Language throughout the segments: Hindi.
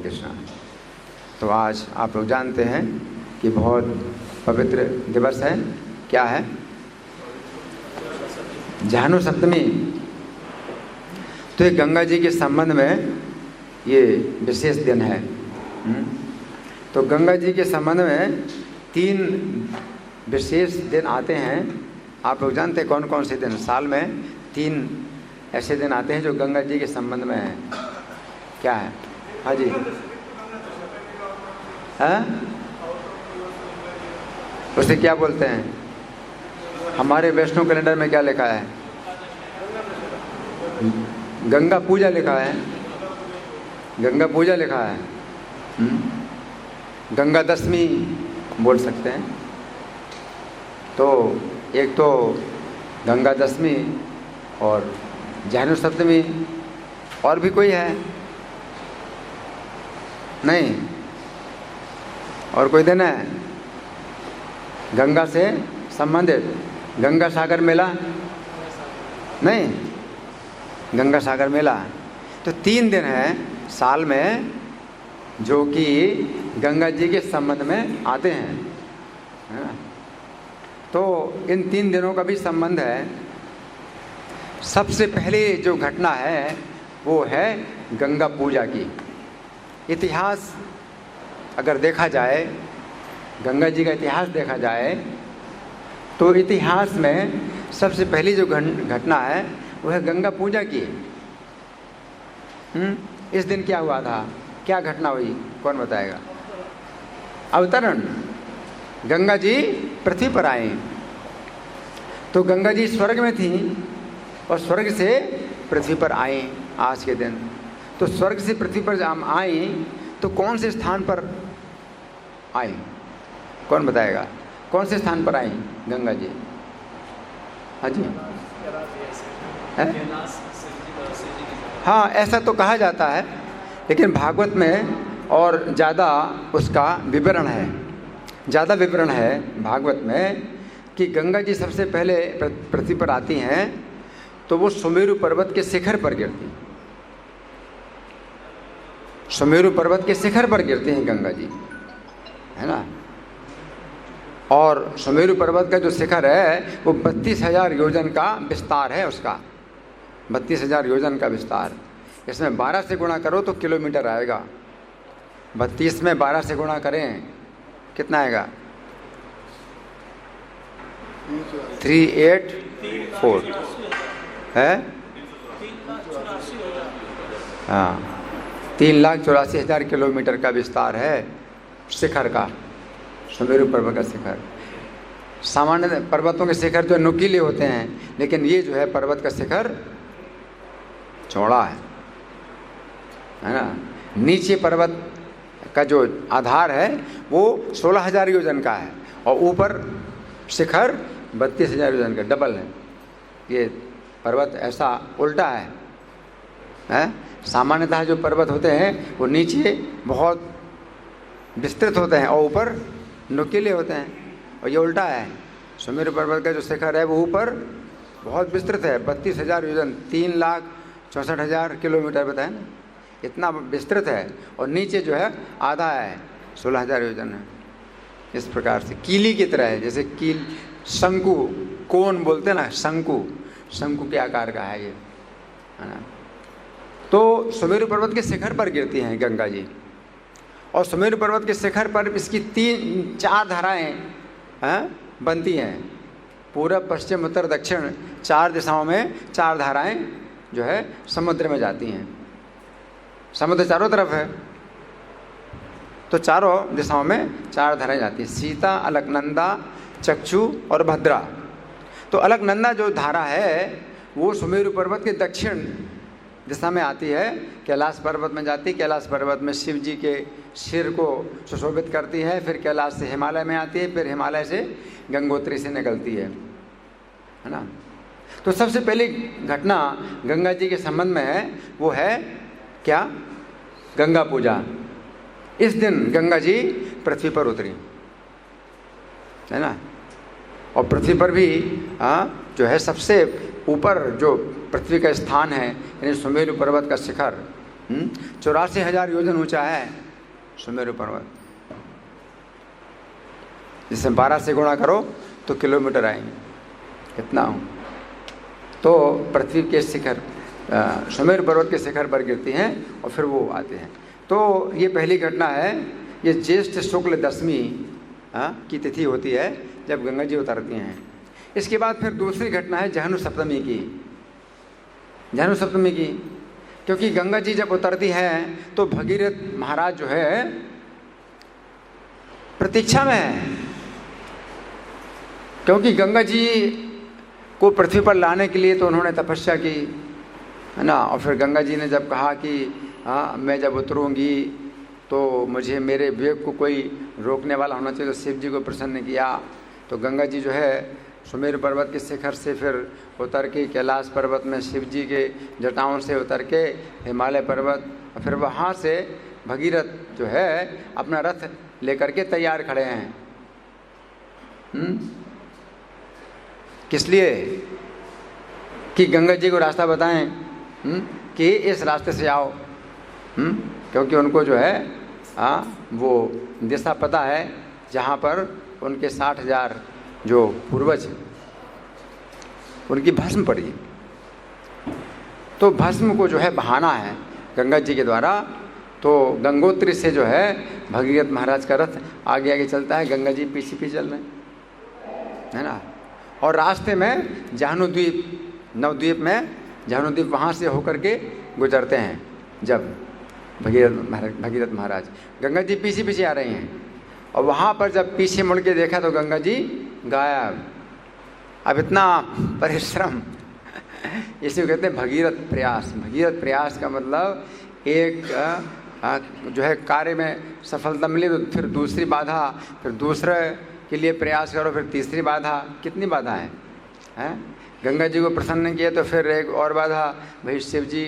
कृष्णा। तो आज आप लोग जानते हैं कि बहुत पवित्र दिवस है। क्या है? जानु सप्तमी। तो ये गंगा जी के संबंध में ये विशेष दिन है। तो गंगा जी के संबंध में 3 विशेष दिन आते हैं। आप लोग जानते हैं कौन कौन से दिन? साल में 3 ऐसे दिन आते हैं जो गंगा जी के संबंध में हैं। क्या है? हाँ जी, हाँ, उसे क्या बोलते हैं? हमारे वैष्णव कैलेंडर में क्या लिखा है? गंगा पूजा लिखा है। गंगा पूजा लिखा है। गंगा दशमी बोल सकते हैं। तो एक तो गंगा दशमी और जानु सप्तमी। और भी कोई है? नहीं, और कोई दिन है गंगा से संबंधित? गंगा सागर मेला? नहीं, गंगा सागर मेला। तो 3 दिन हैं साल में जो कि गंगा जी के संबंध में आते हैं, है ना? तो इन 3 दिनों का भी संबंध है। सबसे पहले जो घटना है वो है गंगा पूजा की। इतिहास अगर देखा जाए, गंगा जी का इतिहास देखा जाए, तो इतिहास में सबसे पहली जो घटना है वो है गंगा पूजा की। इस दिन क्या हुआ था? क्या घटना हुई? कौन बताएगा? अवतरण। गंगा जी पृथ्वी पर आए। तो गंगा जी स्वर्ग में थी और स्वर्ग से पृथ्वी पर आए आज के दिन। तो स्वर्ग से पृथ्वी पर हम आए तो कौन से स्थान पर आए? कौन बताएगा? कौन से स्थान पर आई गंगा जी? हाँ जी, है? हाँ, ऐसा तो कहा जाता है, लेकिन भागवत में और ज़्यादा उसका विवरण है। ज़्यादा विवरण है भागवत में कि गंगा जी सबसे पहले पृथ्वी पर आती हैं तो वो सुमेरु पर्वत के शिखर पर गिरती। सुमेरु पर्वत के शिखर पर गिरती हैं गंगा जी, है ना? और सुमेरु पर्वत का जो शिखर है वो 32,000 योजन का विस्तार है उसका। 32,000 योजन का विस्तार। इसमें 12 से गुणा करो तो किलोमीटर आएगा। 32 में 12 से गुणा करें कितना आएगा? 384 है। हाँ, 3,84,000 किलोमीटर का विस्तार है शिखर का, सुमेरु पर्वत का शिखर। सामान्य पर्वतों के शिखर जो नुकीले होते हैं, लेकिन ये जो है पर्वत का शिखर चौड़ा है ना? नीचे पर्वत का जो आधार है वो 16,000 योजन का है और ऊपर शिखर 32,000 योजन का, डबल है। ये पर्वत ऐसा उल्टा है? सामान्यतः जो पर्वत होते हैं वो नीचे बहुत विस्तृत होते हैं और ऊपर नुकीले होते हैं, और ये उल्टा है। सुमेरु पर्वत का जो शिखर है वो ऊपर बहुत विस्तृत है, 32,000 योजन, 3,64,000 किलोमीटर बताए ना, इतना विस्तृत है। और नीचे जो है आधा है, 16,000 योजन है। इस प्रकार से कीली की तरह है, जैसे कील, शंकु, कोन बोलते हैं ना, शंकु, शंकु के आकार का है ये, है ना? तो सुमेरु पर्वत के शिखर पर गिरती हैं गंगा जी। और सुमेरु पर्वत के शिखर पर इसकी 4 धाराएं बनती हैं। पूरब, पश्चिम, उत्तर, दक्षिण, 4 दिशाओं में 4 धाराएं जो है समुद्र में जाती हैं। समुद्र चारों तरफ है, तो चारों दिशाओं में 4 धाराएं जाती हैं। सीता, अलकनंदा, चक्षु और भद्रा। तो अलकनंदा जो धारा है वो सुमेरु पर्वत के दक्षिण दिशा में आती है, कैलाश पर्वत में जाती है। कैलाश पर्वत में शिव जी के सिर को सुशोभित करती है। फिर कैलाश से हिमालय में आती है, फिर हिमालय से गंगोत्री से निकलती है ना? तो सबसे पहली घटना गंगा जी के संबंध में है वो है क्या? गंगा पूजा। इस दिन गंगा जी पृथ्वी पर उतरी, है ना? और पृथ्वी पर भी जो है सबसे ऊपर जो पृथ्वी का स्थान है, यानी सुमेरु पर्वत का शिखर, 84,000 योजन ऊंचा है सुमेरु पर्वत। जिसे 12 से गुणा करो तो किलोमीटर आएंगे, कितना हो। तो पृथ्वी के शिखर सुमेरु पर्वत के शिखर पर गिरती हैं और फिर वो आते हैं। तो ये पहली घटना है, ये ज्येष्ठ शुक्ल दशमी की तिथि होती है जब गंगा जी उतरती हैं। इसके बाद फिर दूसरी घटना है जहनु सप्तमी की। जहनु सप्तमी की, क्योंकि गंगा जी जब उतरती हैं तो भगीरथ महाराज जो है प्रतीक्षा में है, क्योंकि गंगा जी को पृथ्वी पर लाने के लिए तो उन्होंने तपस्या की, है ना। और फिर गंगा जी ने जब कहा कि हाँ मैं जब उतरूंगी तो मुझे मेरे वेग को कोई रोकने वाला होना चाहिए, तो शिव जी को प्रसन्न किया। तो गंगा जी जो है सुमेरु पर्वत के शिखर से फिर उतर के कैलाश पर्वत में शिव जी के जटाओं से उतर के हिमालय पर्वत, और फिर वहाँ से भगीरथ जो है अपना रथ लेकर के तैयार खड़े हैं। किस लिए? कि गंगा जी को रास्ता बताएं कि इस रास्ते से आओ, क्योंकि उनको जो है वो दिशा पता है जहाँ पर उनके 60,000 जो पूर्वज उनकी भस्म पड़ी। तो भस्म को जो है बहाना है गंगा जी के द्वारा। तो गंगोत्री से जो है भगीरथ महाराज का रथ आगे आगे चलता है, गंगा जी पीछे पीछे चल रहे हैं, है ना। और रास्ते में जहनु द्वीप, नवद्वीप में जहनु द्वीप वहाँ से होकर के गुजरते हैं। जब भगीरथ महाराज, गंगा जी पीछे पीछे आ रही हैं, और वहाँ पर जब पीछे मुड़ के देखा तो गंगा जी गायब। अब इतना परिश्रम, इसी को कहते हैं भगीरथ प्रयास। भगीरथ प्रयास का मतलब एक जो है कार्य में सफलता मिली तो फिर दूसरी बाधा, फिर दूसरे के लिए प्रयास करो, फिर तीसरी बाधा। कितनी बाधा है? गंगा जी को प्रसन्न किया तो फिर एक और बाधा, भाई शिव जी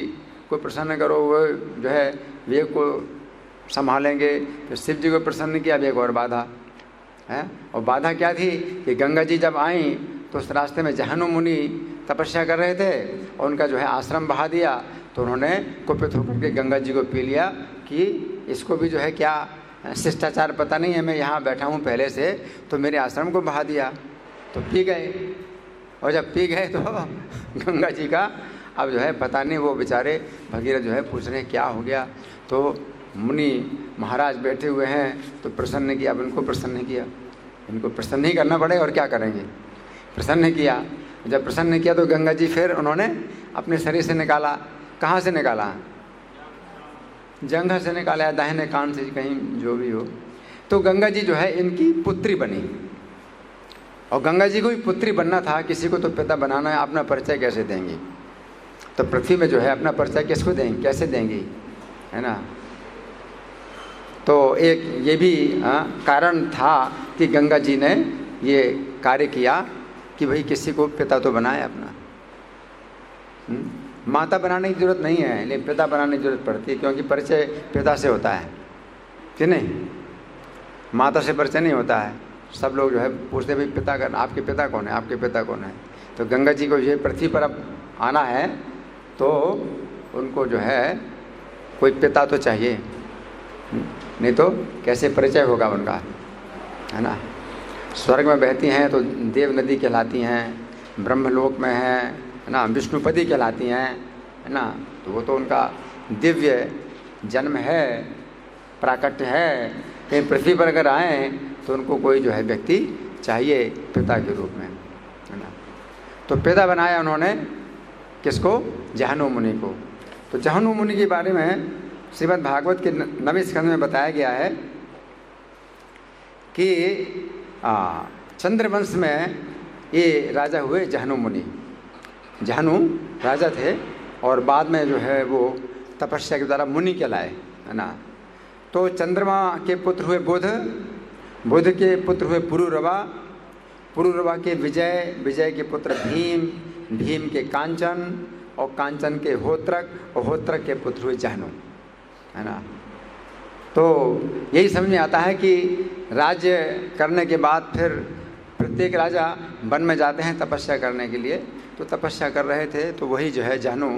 को प्रसन्न करो, वो जो है वेग को संभालेंगे। फिर शिव जी को प्रसन्न किया, अब एक और बाधा है। और बाधा क्या थी कि गंगा जी जब आई तो उस रास्ते में जहनु मुनि तपस्या कर रहे थे और उनका जो है आश्रम बहा दिया। तो उन्होंने कुपित होकर के गंगा जी को पी लिया कि इसको भी जो है क्या शिष्टाचार पता नहीं है, मैं यहाँ बैठा हूँ पहले से, तो मेरे आश्रम को बहा दिया। तो पी गए, और जब पी गए तो गंगा जी का अब जो है पता नहीं, वो बेचारे भगीरथ जो है पूछ रहे हैं क्या हो गया। तो मुनि महाराज बैठे हुए हैं तो प्रसन्न किया। अब इनको प्रसन्न किया, इनको प्रसन्न ही करना पड़ेगा और क्या करेंगे, प्रसन्न किया। जब प्रसन्न किया तो गंगा जी फिर उन्होंने अपने शरीर से निकाला। कहाँ से निकाला? जंघा से निकाला, दाहिने कान से, कहीं जो भी हो। तो गंगा जी जो है इनकी पुत्री बनी। और गंगा जी को भी पुत्री बनना था, किसी को तो पिता बनाना है। अपना परिचय कैसे देंगी? तो पृथ्वी में जो है अपना परिचय किसको देंगी, कैसे देंगी, है ना। तो एक ये भी कारण था कि गंगा जी ने ये कार्य किया कि भाई किसी को पिता तो बनाए अपना। माता बनाने की जरूरत नहीं है, लेकिन पिता बनाने की जरूरत पड़ती है, क्योंकि परिचय पिता से होता है कि नहीं, माता से परिचय नहीं होता है। सब लोग जो है पूछते भाई पिता का, आपके पिता कौन है, आपके पिता कौन है। तो गंगा जी को ये पृथ्वी पर अब आना है तो उनको जो है कोई पिता तो चाहिए, नहीं तो कैसे परिचय होगा उनका, है ना। स्वर्ग में बहती हैं तो देव नदी कहलाती हैं, ब्रह्मलोक में है ना विष्णुपदी कहलाती हैं, है ना। तो वो तो उनका दिव्य जन्म है, प्राकट्य है। कहीं पृथ्वी पर अगर आए तो उनको कोई जो है व्यक्ति चाहिए पिता के रूप में, है ना। तो पिता बनाया उन्होंने किसको? जहनु मुनि को। तो जहनु मुनि के बारे में श्रीमद् भागवत के 9वें स्कंध में बताया गया है कि चंद्रवंश में ये राजा हुए जहनु मुनि। जहनु राजा थे और बाद में जो है वो तपस्या के द्वारा मुनि कहलाए, है ना। तो चंद्रमा के पुत्र हुए बुध, बुध के पुत्र हुए पुरुरवा, पुरुरवा के विजय, विजय के पुत्र भीम, भीम के कांचन, और कांचन के होत्रक, और होत्रक के पुत्र हुए जहनु, है ना। तो यही समझ में आता है कि राज्य करने के बाद फिर प्रत्येक राजा वन में जाते हैं तपस्या करने के लिए, तो तपस्या कर रहे थे तो वही जो है जहनु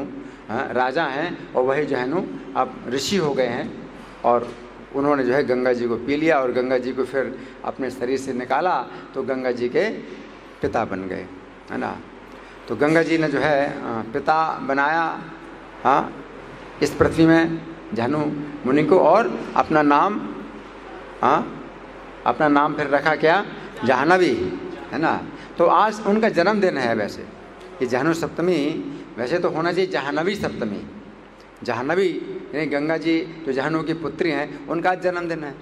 राजा हैं और वही जहनु अब ऋषि हो गए हैं। और उन्होंने जो है गंगा जी को पी लिया और गंगा जी को फिर अपने शरीर से निकाला तो गंगा जी के पिता बन गए, है ना। तो गंगा जी ने जो है पिता बनाया इस पृथ्वी में जहनु मुनि को, और अपना नाम फिर रखा क्या, जाह्नवी, है ना। तो आज उनका जन्मदिन है। वैसे ये जहनु सप्तमी वैसे तो होना चाहिए जाह्नवी सप्तमी। जाह्नवी यानी गंगा जी जो जहनु की पुत्री हैं उनका आज जन्मदिन है।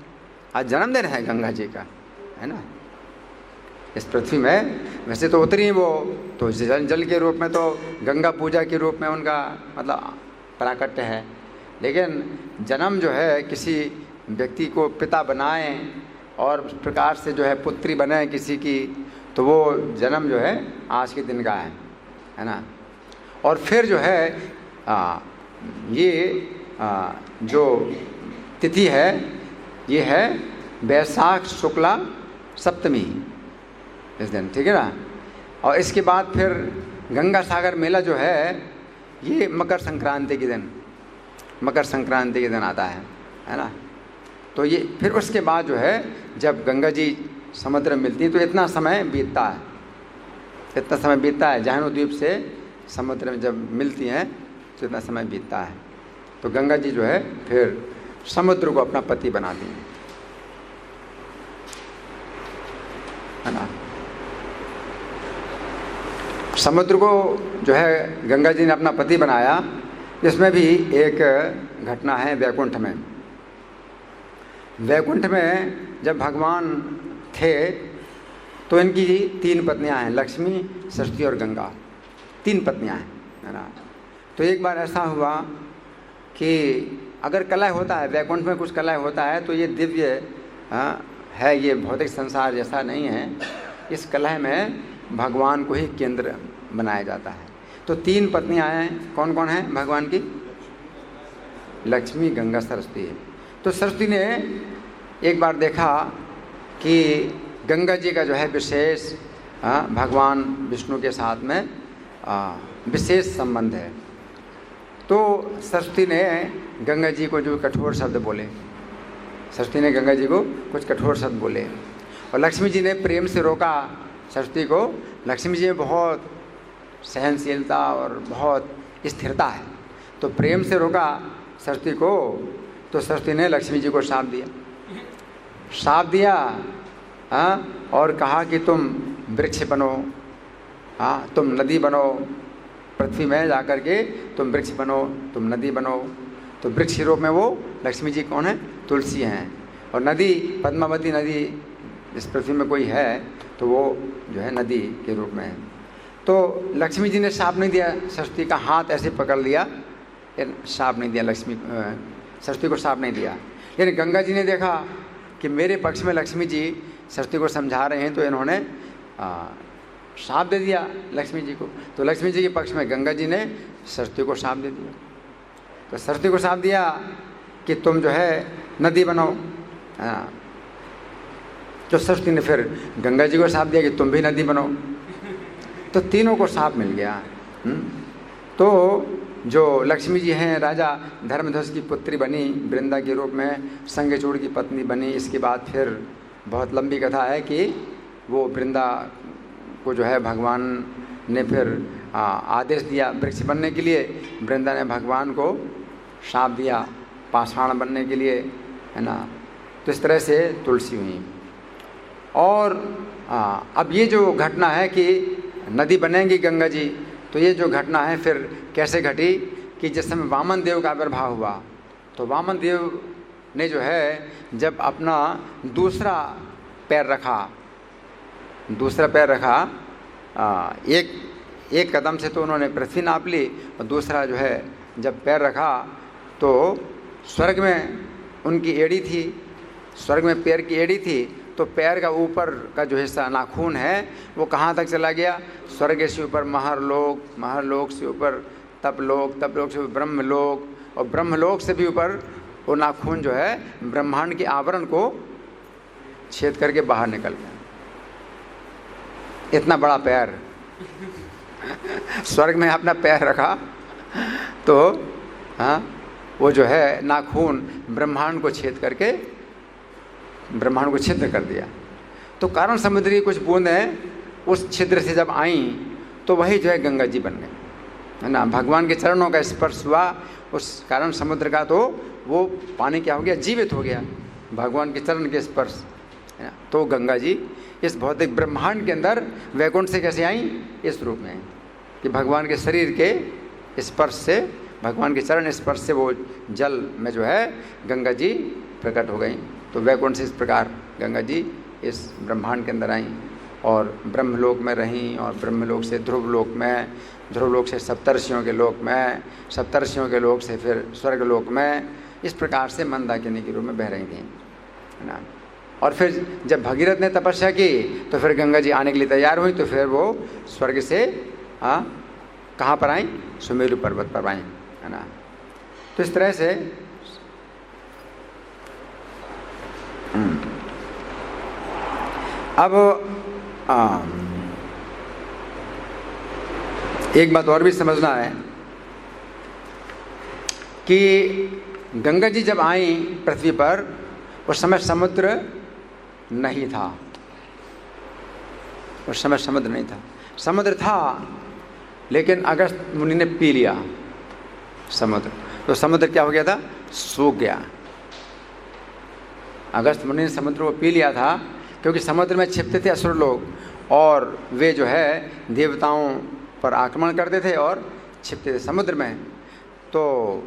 आज जन्मदिन है गंगा जी का, है ना। इस पृथ्वी में वैसे तो उतरी वो तो जल के रूप में, तो गंगा पूजा के रूप में उनका मतलब प्राकट्य है। लेकिन जन्म जो है किसी व्यक्ति को पिता बनाए और उस प्रकार से जो है पुत्री बने किसी की, तो वो जन्म जो है आज के दिन का है ना। और फिर जो है ये जो तिथि है ये है वैशाख शुक्ला सप्तमी इस दिन, ठीक है ना। और इसके बाद फिर गंगा सागर मेला जो है ये मकर संक्रांति के दिन आता है ना। तो ये फिर उसके बाद जो है जब गंगा जी समुद्र में मिलती है तो इतना समय बीतता है, जहनु द्वीप से समुद्र में जब मिलती हैं तो इतना समय बीतता है। तो गंगा जी जो है फिर समुद्र को अपना पति बनाती हैं, है ना। समुद्र को जो है गंगा जी ने अपना पति बनाया। इसमें भी एक घटना है वैकुंठ में जब भगवान थे तो इनकी 3 पत्नियां हैं, लक्ष्मी, सरस्वती और गंगा, 3 पत्नियां हैं, है ना। तो एक बार ऐसा हुआ कि अगर कलह होता है वैकुंठ में, कुछ कलह होता है तो ये दिव्य है, ये भौतिक संसार जैसा नहीं है। इस कलह में भगवान को ही केंद्र बनाया जाता है। तो 3 पत्नियां हैं, कौन कौन हैं भगवान की? लक्ष्मी, गंगा, सरस्वती है। तो सरस्वती ने एक बार देखा कि गंगा जी का जो है विशेष भगवान विष्णु के साथ में विशेष संबंध है। तो सरस्वती ने गंगा जी को जो कठोर शब्द बोले, कुछ कठोर शब्द बोले और लक्ष्मी जी ने प्रेम से रोका सरस्वती को। लक्ष्मी जी में बहुत सहनशीलता और बहुत स्थिरता है, तो प्रेम से रोका सरस्वती को। तो सरस्वती ने लक्ष्मी जी को श्राप दिया और कहा कि तुम वृक्ष बनो, तुम नदी बनो, पृथ्वी में जाकर के तुम वृक्ष बनो, तुम नदी बनो। तो वृक्ष के रूप में वो लक्ष्मी जी कौन है? तुलसी हैं। और नदी पद्मावती नदी इस पृथ्वी में कोई है तो वो जो है नदी के रूप में है। तो लक्ष्मी जी ने श्राप नहीं दिया, सरस्वती का हाथ ऐसे पकड़ लिया, श्राप नहीं दिया, सरस्वती को श्राप नहीं दिया। लेकिन गंगा जी ने देखा कि मेरे पक्ष में लक्ष्मी जी सरस्वती को समझा रहे हैं, तो इन्होंने श्राप दे दिया लक्ष्मी जी को। तो लक्ष्मी जी के पक्ष में गंगा जी ने सरस्वती को श्राप दे दिया। तो सरस्वती को श्राप दिया कि तुम जो है नदी बनाओ। तो सरस्वती ने फिर गंगा जी को श्राप दिया कि तुम भी नदी बनो। तो तीनों को श्राप मिल गया। तो जो लक्ष्मी जी हैं राजा धर्मध्वज की पुत्री बनी, वृंदा के रूप में संगचूड़ की पत्नी बनी। इसके बाद फिर बहुत लंबी कथा है कि वो वृंदा को जो है भगवान ने फिर आदेश दिया वृक्ष बनने के लिए। वृंदा ने भगवान को श्राप दिया पाषाण बनने के लिए, है ना। तो इस तरह से तुलसी हुई। और अब ये जो घटना है कि नदी बनेंगी गंगा जी, तो ये जो घटना है फिर कैसे घटी कि जिस समय वामन देव का आविर्भाव हुआ, तो वामन देव ने जो है जब अपना दूसरा पैर रखा, एक कदम से तो उन्होंने पृथ्वी नाप ली, और दूसरा जो है जब पैर रखा तो स्वर्ग में उनकी एड़ी थी, स्वर्ग में पैर की एड़ी थी। तो पैर का ऊपर का जो हिस्सा नाखून है वो कहाँ तक चला गया? स्वर्ग से ऊपर महरलोक, महरलोक से ऊपर तपलोक, तपलोक से ऊपर ब्रह्मलोक, और ब्रह्मलोक से भी ऊपर वो नाखून जो है ब्रह्मांड के आवरण को छेद करके बाहर निकल गया। इतना बड़ा पैर, स्वर्ग में अपना पैर रखा तो हाँ वो जो है नाखून ब्रह्मांड को छेद करके ब्रह्मांड को छिद्र कर दिया। तो कारण समुद्र की कुछ बूंदें उस छिद्र से जब आईं तो वही जो है गंगा जी बन गए, है ना। भगवान के चरणों का स्पर्श हुआ उस कारण समुद्र का, तो वो पानी क्या हो गया, जीवित हो गया भगवान के चरण के स्पर्श, है ना। तो गंगा जी इस भौतिक ब्रह्मांड के अंदर वैकुंठ से कैसे आई, इस रूप में कि भगवान के शरीर के स्पर्श से, भगवान के चरण स्पर्श से वो जल में जो है गंगा जी प्रकट हो गई। तो वैकुंठ से इस प्रकार गंगा जी इस ब्रह्मांड के अंदर आई और ब्रह्मलोक में रहीं, और ब्रह्मलोक से ध्रुवलोक में, ध्रुवलोक से सप्तर्षियों के लोक में, सप्तर्षियों के लोक से फिर स्वर्गलोक में, इस प्रकार से मंदाकिनी के रूप में बह रही थी, है ना। और फिर जब भगीरथ ने तपस्या की तो फिर गंगा जी आने के लिए तैयार हुई, तो फिर वो स्वर्ग से कहाँ पर आई, सुमेरु पर्वत पर आई, है ना। तो इस तरह से अब एक बात और भी समझना है कि गंगा जी जब आई पृथ्वी पर उस समय समुद्र नहीं था, उस समय समुद्र नहीं था। समुद्र था लेकिन अगस्त मुनि ने पी लिया समुद्र, तो समुद्र क्या हो गया था, सूख गया। अगस्त मुनि ने समुद्र को पी लिया था क्योंकि समुद्र में छिपते थे असुर लोग, और वे जो है देवताओं पर आक्रमण करते थे और छिपते थे समुद्र में। तो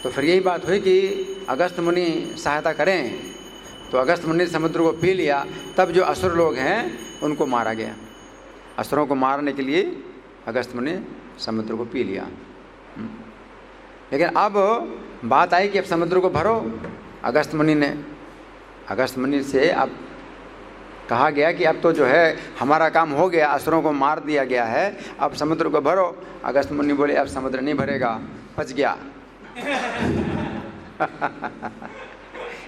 फिर यही बात हुई कि अगस्त मुनि सहायता करें, तो अगस्त मुनि ने समुद्र को पी लिया। तब जो असुर लोग हैं उनको मारा गया। असुरों को मारने के लिए अगस्त मुनि समुद्र को पी लिया। लेकिन अब बात आई कि अब समुद्र को भरो। अगस्त मुनि से अब कहा गया कि अब तो जो है हमारा काम हो गया, असुरों को मार दिया गया है, अब समुद्र को भरो। अगस्त मुनि बोले अब समुद्र नहीं भरेगा, फंस गया।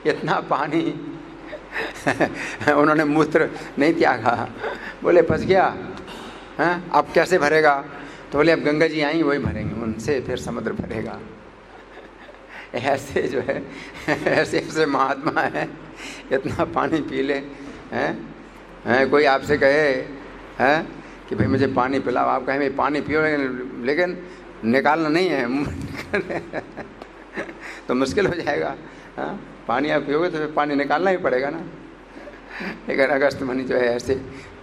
इतना पानी उन्होंने मूत्र नहीं त्यागा, बोले फंस गया, हैं अब कैसे भरेगा। तो बोले अब गंगा जी आई वही भरेंगे, उनसे फिर समुद्र भरेगा। ऐसे जो है ऐसे ऐसे महात्मा हैं, इतना पानी पी ले, हैं कोई आपसे कहे हैं कि भाई मुझे पानी पिलाओ, आप कहें भाई पानी पियो, लेकिन निकालना नहीं है तो मुश्किल हो जाएगा। हाँ पानी आप पियोगे तो फिर पानी निकालना ही पड़ेगा ना। लेकिन अगस्त मुनि जो है ऐसे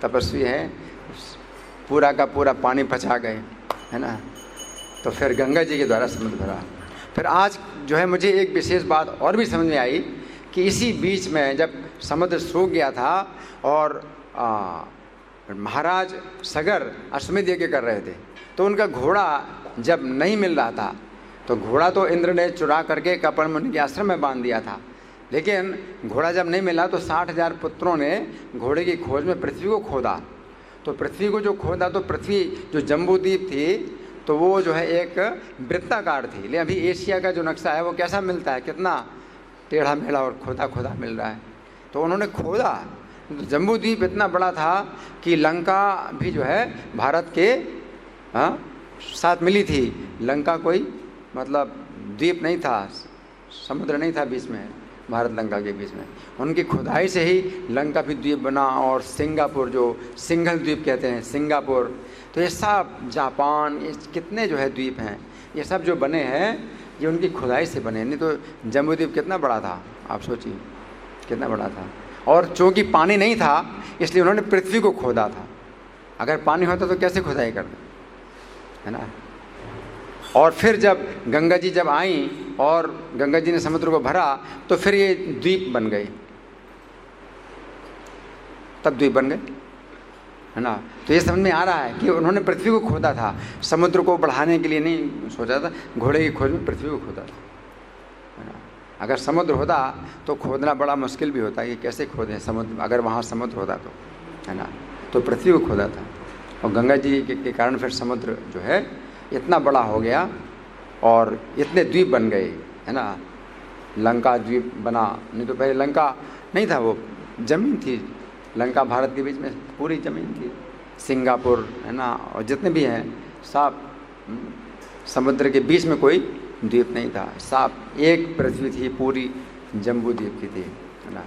तपस्वी हैं, पूरा का पूरा पानी पचा गए, है ना। तो फिर गंगा जी के द्वारा समुद्र भरा। फिर आज जो है मुझे एक विशेष बात और भी समझ में आई कि इसी बीच में जब समुद्र सूख गया था और महाराज सगर अश्वमेध यज्ञ कर रहे थे, तो उनका घोड़ा जब नहीं मिल रहा था, तो घोड़ा तो इंद्र ने चुरा करके कपड़ मुनि के आश्रम में बांध दिया था। लेकिन घोड़ा जब नहीं मिला तो 60,000 पुत्रों ने घोड़े की खोज में पृथ्वी को खोदा। तो पृथ्वी को जो खोदा, तो पृथ्वी जो जम्बूद्वीप थी तो वो जो है एक वृत्ताकार थी। लेकिन अभी एशिया का जो नक्शा है वो कैसा मिलता है, कितना टेढ़ा मेढ़ा और खोदा खोदा मिल रहा है। तो उन्होंने खोदा, तो जम्बूद्वीप इतना बड़ा था कि लंका भी जो है भारत के साथ मिली थी। लंका कोई मतलब द्वीप नहीं था, समुद्र नहीं था बीच में, भारत लंका के बीच में। उनकी खुदाई से ही लंका भी द्वीप बना। और सिंगापुर जो सिंघल द्वीप कहते हैं, सिंगापुर, तो ये सब जापान, ये कितने जो है द्वीप हैं, ये सब जो बने हैं ये उनकी खुदाई से बने। नहीं तो जम्बूद्वीप कितना बड़ा था, आप सोचिए कितना बड़ा था। और चूँकि पानी नहीं था इसलिए उन्होंने पृथ्वी को खोदा था। अगर पानी होता तो कैसे खुदाई करते, है ना। और फिर जब गंगा जी जब आई और गंगा जी ने समुद्र को भरा तो फिर ये द्वीप बन गए, तब द्वीप बन गए, है ना। तो ये समझ में आ रहा है कि उन्होंने पृथ्वी को खोदा था, समुद्र को बढ़ाने के लिए नहीं सोचा था, घोड़े की खोज में पृथ्वी को खोदा था, है ना। अगर समुद्र होता तो खोदना बड़ा मुश्किल भी होता कि कैसे खोदें समुद्र, अगर वहाँ समुद्र होता तो, है ना। तो पृथ्वी को खोदा था और गंगा जी के कारण फिर समुद्र जो है इतना बड़ा हो गया और इतने द्वीप बन गए, है ना। लंका द्वीप बना, नहीं तो पहले लंका नहीं था, वो ज़मीन थी, लंका भारत के बीच में पूरी ज़मीन थी। सिंगापुर है ना, और जितने भी हैं सब समुद्र के बीच में कोई द्वीप नहीं था, सब एक पृथ्वी थी, पूरी जम्बू द्वीप की थी, है ना।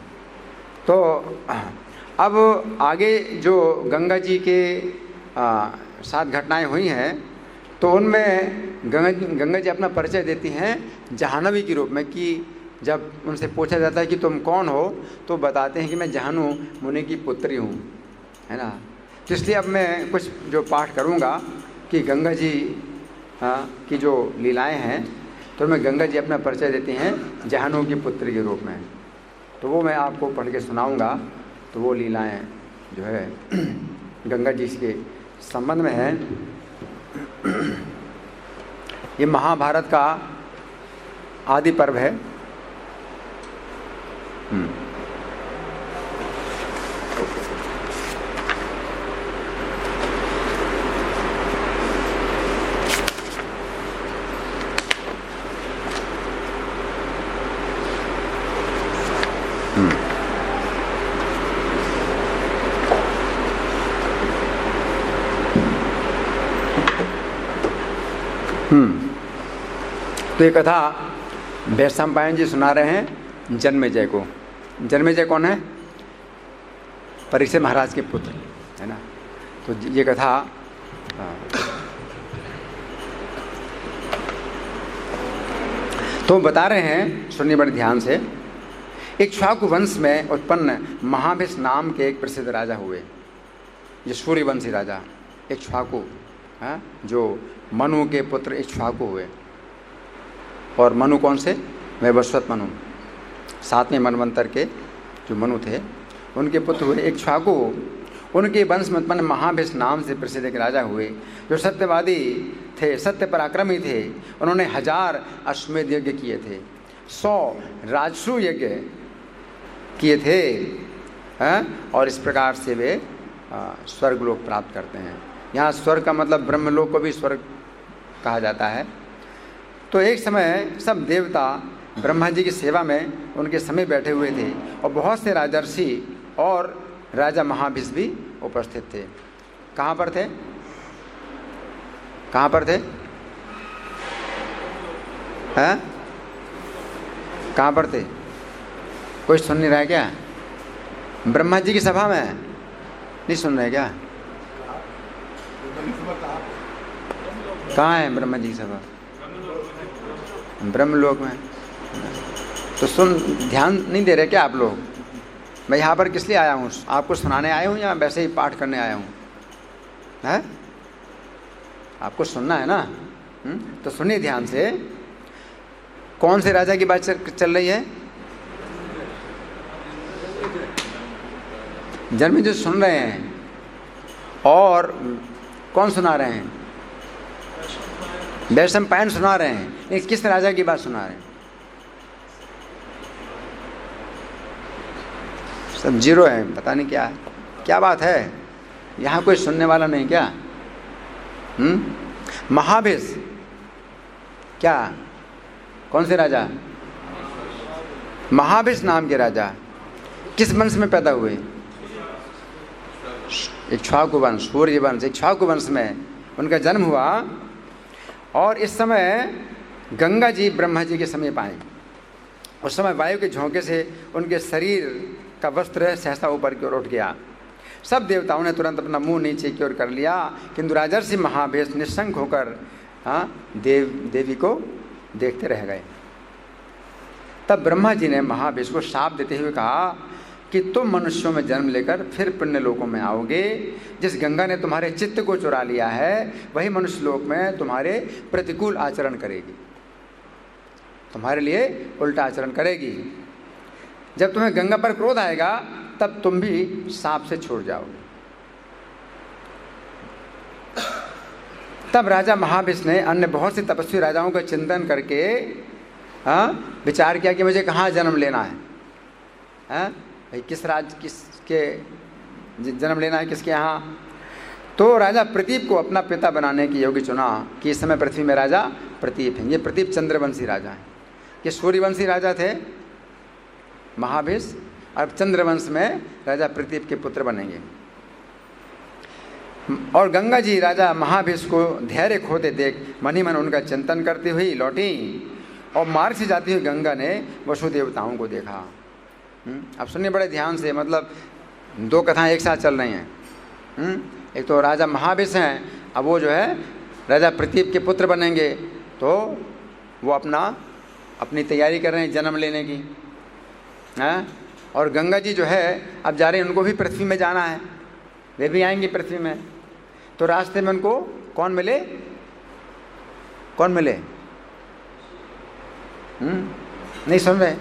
तो अब आगे जो गंगा जी के साथ घटनाएं हुई हैं, तो उनमें गंगा जी अपना परिचय देती हैं जाह्नवी के रूप में, कि जब उनसे पूछा जाता है कि तुम कौन हो, तो बताते हैं कि मैं जाह्नू मुनि की पुत्री हूँ, है ना। तो इसलिए अब मैं कुछ जो पाठ करूँगा कि गंगा जी की जो लीलाएं हैं, तो मैं गंगा जी अपना परिचय देती हैं जाह्नू की पुत्री के रूप में, तो वो मैं आपको पढ़ के सुनाऊँगा। तो वो लीलाएं जो है गंगा जी के संबंध में है। ये महाभारत का आदि पर्व है। तो ये कथा वैशंपायन जी सुना रहे हैं जन्मेजय को। जन्मेजय कौन है? परीक्षित महाराज के पुत्र, है ना। तो ये कथा तो बता रहे हैं, सुनिए बड़े ध्यान से। इक्ष्वाकु वंश में उत्पन्न महाभिष नाम के एक प्रसिद्ध राजा हुए, ये सूर्यवंशी राजा इक्ष्वाकु, जो मनु के पुत्र इक्ष्वाकु हुए। और मनु कौन से? वैवस्वत मनु, 7वें मनवंतर के जो मनु थे, उनके पुत्र हुए इक्ष्वाकु। उनके वंश में उत्पन्न महाभिष नाम से प्रसिद्ध एक राजा हुए, जो सत्यवादी थे, सत्य पराक्रमी थे। उन्होंने 1000 अश्वमेध यज्ञ किए थे, 100 राजसू यज्ञ किए थे, और इस प्रकार से वे स्वर्ग लोक प्राप्त करते हैं। यहाँ स्वर्ग का मतलब ब्रह्मलोक को भी स्वर्ग कहा जाता है। तो एक समय सब देवता ब्रह्मा जी की सेवा में उनके समय बैठे हुए थे, और बहुत से राजर्षि और राजा महाभिष भी उपस्थित थे। कहाँ पर थे? कहाँ पर थे? हैं? कहाँ पर थे? कोई सुन नहीं रहा है क्या? ब्रह्मा जी की सभा में नहीं सुन रहे क्या? कहाँ है ब्रह्मा जी की सभा? ब्रह्मलोक में। तो सुन, ध्यान नहीं दे रहे क्या आप लोग? मैं यहाँ पर किस लिए आया हूँ? आपको सुनाने आया हूँ या वैसे ही पाठ करने आया हूँ? है? आपको सुनना है ना? तो सुनिए ध्यान से। कौन से राजा की बात चल रही है? जन्मेजय सुन रहे हैं, और कौन सुना रहे हैं? वैशंपायन सुना रहे हैं। लेकिन किस राजा की बात सुना रहे हैं? सब जीरो है, पता नहीं क्या है, क्या बात है। यहाँ कोई सुनने वाला नहीं क्या? महाभिष क्या? कौन से राजा? महाभिष नाम के राजा किस वंश में पैदा हुए? इक्ष्वाकु वंश, सूर्य वंश, इक्ष्वाकु वंश में उनका जन्म हुआ। और इस समय गंगा जी ब्रह्मा जी के समीप आए। उस समय वायु के झोंके से उनके शरीर का वस्त्र सहसा ऊपर की ओर उठ गया। सब देवताओं ने तुरंत अपना मुंह नीचे की ओर कर लिया, किंतु राजर्षि महाभिष निशंक होकर देवी को देखते रह गए। तब ब्रह्मा जी ने महाभिष को शाप देते हुए कहा कि तुम मनुष्यों में जन्म लेकर फिर पुण्य लोकों में आओगे। जिस गंगा ने तुम्हारे चित्त को चुरा लिया है, वही मनुष्य लोक में तुम्हारे प्रतिकूल आचरण करेगी, तुम्हारे लिए उल्टा आचरण करेगी। जब तुम्हें गंगा पर क्रोध आएगा, तब तुम भी सांप से छूट जाओगे। तब राजा महाभिष ने अन्य बहुत से तपस्वी राजाओं का चिंतन करके विचार किया कि मुझे कहाँ जन्म लेना है, भाई किस किसके जन्म लेना है, किसके यहाँ। तो राजा प्रतीप को अपना पिता बनाने की योग्य चुना कि इस समय पृथ्वी में राजा प्रतीप हैं। ये प्रतीप चंद्रवंशी राजा हैं। ये सूर्यवंशी राजा थे महाभिष, अब चंद्रवंश में राजा प्रतीप के पुत्र बनेंगे। और गंगा जी राजा महाभिष को धैर्य खोते देख मन ही मन उनका चिंतन करती हुई लौटी और मार्ग से जाती हुई गंगा ने वसु देवताओं को देखा। अब सुनिए बड़े ध्यान से, मतलब दो कथाएं एक साथ चल रही हैं। एक तो राजा महाभिष हैं, अब वो जो है राजा प्रतीप के पुत्र बनेंगे, तो वो अपनी तैयारी कर रहे हैं जन्म लेने की, हैं। और गंगा जी जो है अब जा रहे हैं, उनको भी पृथ्वी में जाना है, वे भी आएंगे पृथ्वी में। तो रास्ते में उनको कौन मिले? नहीं सुन रहे?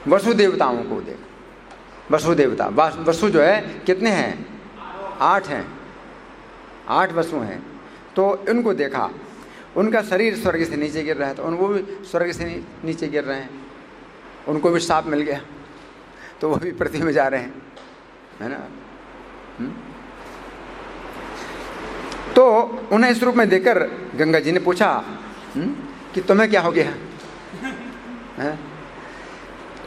वसु देवताओं को देख। वसु देवता, वसु जो है कितने हैं? 8 हैं, 8 वसु हैं। तो उनको देखा, उनका शरीर स्वर्ग से नीचे गिर रहा है, तो उनको भी स्वर्ग से नीचे गिर रहे हैं, उनको भी शाप मिल गया, तो वो भी पृथ्वी में जा रहे हैं, है ना। तो उन्हें इस रूप में देखकर गंगा जी ने पूछा कि तुम्हें क्या हो गया है?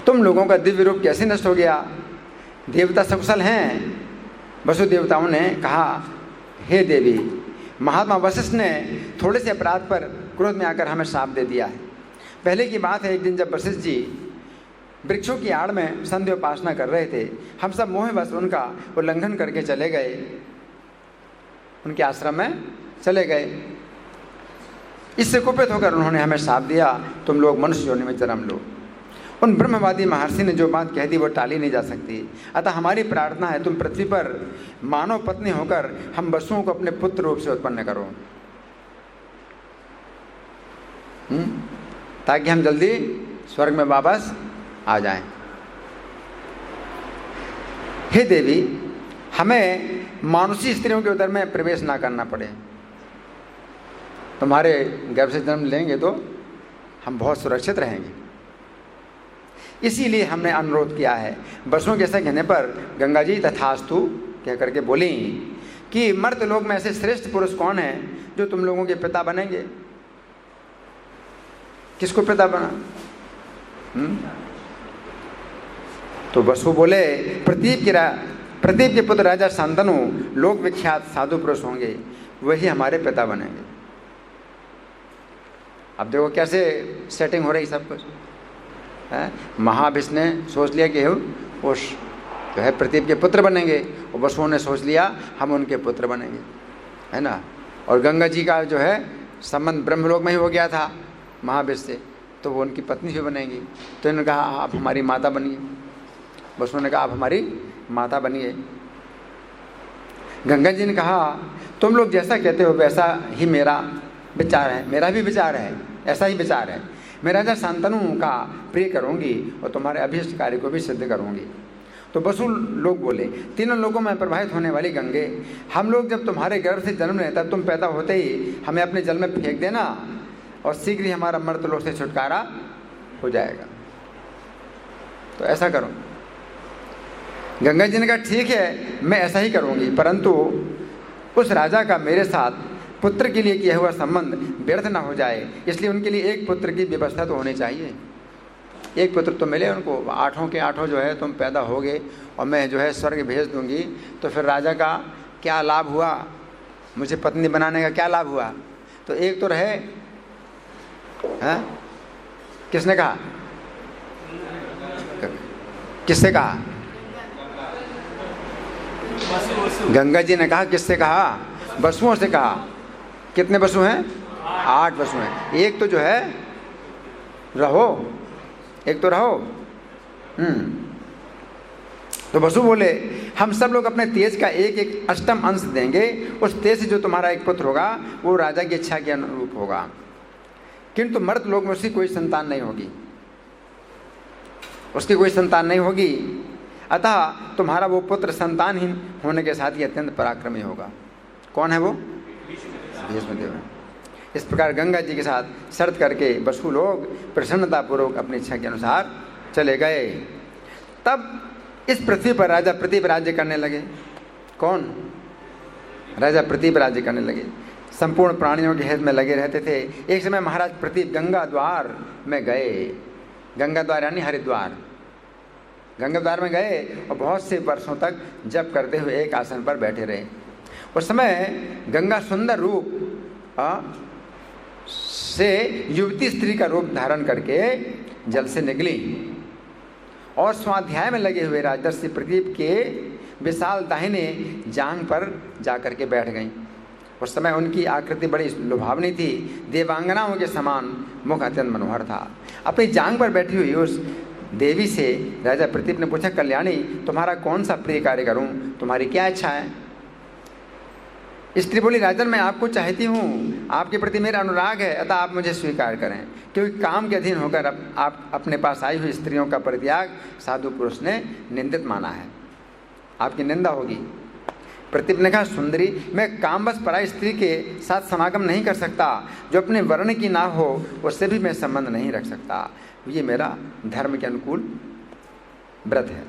तुम लोगों का दिव्य रूप कैसे नष्ट हो गया? देवता सकुशल हैं? वसु देवताओं ने कहा, हे देवी, महात्मा वशिष्ठ ने थोड़े से अपराध पर क्रोध में आकर हमें श्राप दे दिया है। पहले की बात है, एक दिन जब वशिष्ठ जी वृक्षों की आड़ में संध्या उपासना कर रहे थे, हम सब मोहवश उनका उल्लंघन करके चले गए, उनके आश्रम में चले गए। इससे कुपित होकर उन्होंने हमें श्राप दिया, तुम लोग मनुष्य योनि में जन्म लो। उन ब्रह्मवादी महर्षि ने जो बात कह दी वो टाली नहीं जा सकती। अतः हमारी प्रार्थना है, तुम पृथ्वी पर मानव पत्नी होकर हम वसुओं को अपने पुत्र रूप से उत्पन्न करो, ताकि हम जल्दी स्वर्ग में वापस आ जाएं। हे देवी, हमें मानुषी स्त्रियों के उदर में प्रवेश ना करना पड़े। तुम्हारे गर्भ से जन्म लेंगे तो हम बहुत सुरक्षित रहेंगे, इसीलिए हमने अनुरोध किया है। वसुओं के ऐसा कहने पर गंगा जी तथास्तु कह करके बोली कि मर्त लोक में ऐसे श्रेष्ठ पुरुष कौन है जो तुम लोगों के पिता बनेंगे? किसको पिता बना? तो वसु बोले, प्रतीप के पुत्र राजा शांतनु लोक विख्यात साधु पुरुष होंगे, वही हमारे पिता बनेंगे। अब देखो कैसे सेटिंग हो रही सब कुछ है। महाभिष ने सोच लिया कि वो जो है प्रतीप के पुत्र बनेंगे, और वसुओं ने सोच लिया हम उनके पुत्र बनेंगे, है ना। और गंगा जी का जो है संबंध ब्रह्मलोक में ही हो गया था महाभिष से, तो वो उनकी पत्नी भी बनेगी। तो इन्होंने कहा आप हमारी माता बनिए। वसुओं ने कहा आप हमारी माता बनिए। गंगा जी ने कहा तुम लोग जैसा कहते हो वैसा ही मेरा विचार है, मेरा भी विचार है, ऐसा ही विचार है। मैं राजा शांतनु का प्रिय करूंगी और तुम्हारे अभीष्ट कार्य को भी सिद्ध करूंगी। तो वसु लोग बोले, तीनों लोगों में प्रवाहित होने वाली गंगे, हम लोग जब तुम्हारे गर्भ से जन्म लें तब तुम पैदा होते ही हमें अपने जल में फेंक देना और शीघ्र ही हमारा मर्तलोक से छुटकारा हो जाएगा। तो ऐसा करो। गंगा जी ने कहा ठीक है, मैं ऐसा ही करूंगी, परंतु उस राजा का मेरे साथ पुत्र के लिए किया हुआ संबंध व्यर्थ ना हो जाए, इसलिए उनके लिए एक पुत्र की व्यवस्था तो होनी चाहिए। एक पुत्र तो मिले उनको, 8 के 8 जो है तुम पैदा होगे और मैं जो है स्वर्ग भेज दूंगी, तो फिर राजा का क्या लाभ हुआ? मुझे पत्नी बनाने का क्या लाभ हुआ? तो एक तो रहे, हैं? किसने कहा? किससे कहा? गंगा जी ने कहा। किससे कहा? वसुओं से कहा। कितने वसु हैं? 8 वसु हैं। एक तो जो है रहो, एक तो रहो। तो वसु बोले हम सब लोग अपने तेज का एक एक अष्टम अंश देंगे, उस तेज से जो तुम्हारा एक पुत्र होगा वो राजा की इच्छा के अनुरूप होगा, किंतु मर्द लोग में उसकी कोई संतान नहीं होगी, उसकी कोई संतान नहीं होगी। अतः तुम्हारा वो पुत्र संतानहीन होने के साथ ही अत्यंत पराक्रमी होगा। कौन है वो? भीष्मदेव। इस प्रकार गंगा जी के साथ शर्त करके वसु लोग प्रसन्नतापूर्वक अपनी इच्छा के अनुसार चले गए। तब इस पृथ्वी पर राजा प्रतीप राज्य करने लगे। कौन? राजा प्रतीप राज्य करने लगे, संपूर्ण प्राणियों के हित में लगे रहते थे। एक समय महाराज प्रतीप गंगा द्वार में गए। गंगा द्वार यानी हरिद्वार, गंगा द्वार में गए और बहुत से वर्षों तक जप करते हुए एक आसन पर बैठे रहे। उस समय गंगा सुंदर रूप से युवती स्त्री का रूप धारण करके जल से निकली और स्वाध्याय में लगे हुए राजर्षि प्रदीप के विशाल दाहिने जांघ पर जाकर के बैठ गईं। उस समय उनकी आकृति बड़ी लुभावनी थी, देवांगनाओं के समान मुख अत्यंत मनोहर था। अपनी जांघ पर बैठी हुई उस देवी से राजा प्रदीप ने पूछा, कल्याणी, तुम्हारा कौन सा प्रिय कार्य करूं, तुम्हारी क्या इच्छा है? स्त्री बोली, राजन, मैं आपको चाहती हूँ, आपके प्रति मेरा अनुराग है, अतः आप मुझे स्वीकार करें, क्योंकि काम के अधीन होकर आप अपने पास आई हुई स्त्रियों का परित्याग साधु पुरुष ने निंदित माना है, आपकी निंदा होगी। प्रदीप ने कहा, सुंदरी, मैं कामवश पराई स्त्री के साथ समागम नहीं कर सकता, जो अपने वर्ण की ना हो उससे भी मैं संबंध नहीं रख सकता, ये मेरा धर्म के अनुकूल व्रत है।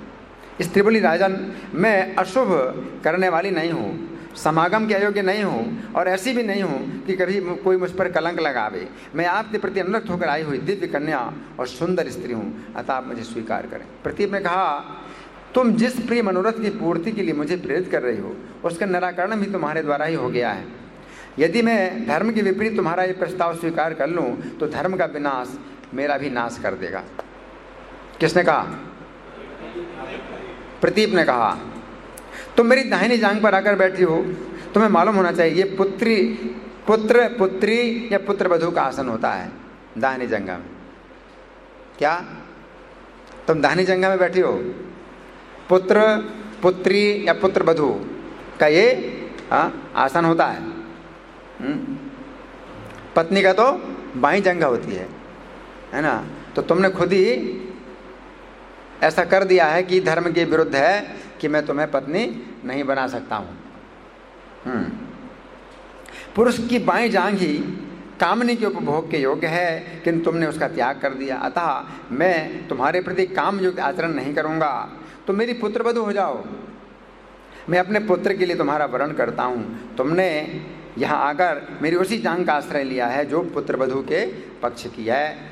स्त्री बोली, राजन, मैं अशुभ करने वाली नहीं हूँ, समागम के अयोग्य नहीं हूँ और ऐसी भी नहीं हूँ कि कभी कोई मुझ पर कलंक लगावे। मैं आपके प्रति अनुरक्त होकर आई हुई दिव्य कन्या और सुंदर स्त्री हूँ, अतः आप मुझे स्वीकार करें। प्रदीप ने कहा, तुम जिस प्रिय मनोरथ की पूर्ति के लिए मुझे प्रेरित कर रही हो उसका निराकरण भी तुम्हारे द्वारा ही हो गया है। यदि मैं धर्म के विपरीत तुम्हारा ये प्रस्ताव स्वीकार कर लूँ तो धर्म का विनाश मेरा भी नाश कर देगा। किसने कहा? प्रदीप ने कहा, तुम मेरी दाहिनी जांघ पर आकर बैठी हो, तुम्हें मालूम होना चाहिए ये पुत्री या पुत्र वधू का आसन होता है दाहिनी जंघा में। क्या तुम दाहिनी जंघा में बैठी हो? पुत्र, पुत्री या पुत्र वधू का ये आसन होता है। पत्नी का तो बाईं जंघा होती है ना? तो तुमने खुद ही ऐसा कर दिया है कि धर्म के विरुद्ध है कि मैं तुम्हें पत्नी नहीं बना सकता हूँ। पुरुष की बाईं जांघ ही कामनी के उपभोग के योग्य है, किंतु तुमने उसका त्याग कर दिया, अतः मैं तुम्हारे प्रति कामयुक्त आचरण नहीं करूँगा। तुम मेरी पुत्र वधू हो जाओ, मैं अपने पुत्र के लिए तुम्हारा वरण करता हूँ। तुमने यहाँ आकर मेरी उसी जांघ का आश्रय लिया है जो पुत्र वधू के पक्ष की है।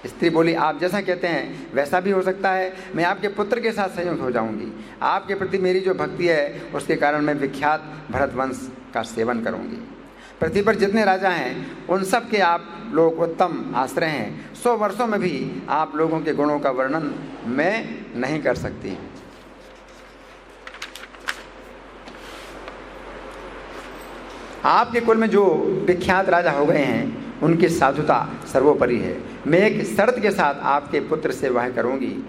स्त्री बोली, आप जैसा कहते हैं वैसा भी हो सकता है, मैं आपके पुत्र के साथ संयुक्त हो जाऊंगी। आपके प्रति मेरी जो भक्ति है उसके कारण मैं विख्यात भरतवंश का सेवन करूंगी। पृथ्वी पर जितने राजा हैं उन सब के आप लोग उत्तम आश्रय हैं। 100 वर्षों में भी आप लोगों के गुणों का वर्णन मैं नहीं कर सकती। आपके कुल में जो विख्यात राजा हो गए हैं उनकी साधुता सर्वोपरि है। मैं एक शर्त के साथ आपके पुत्र से वह करूंगी,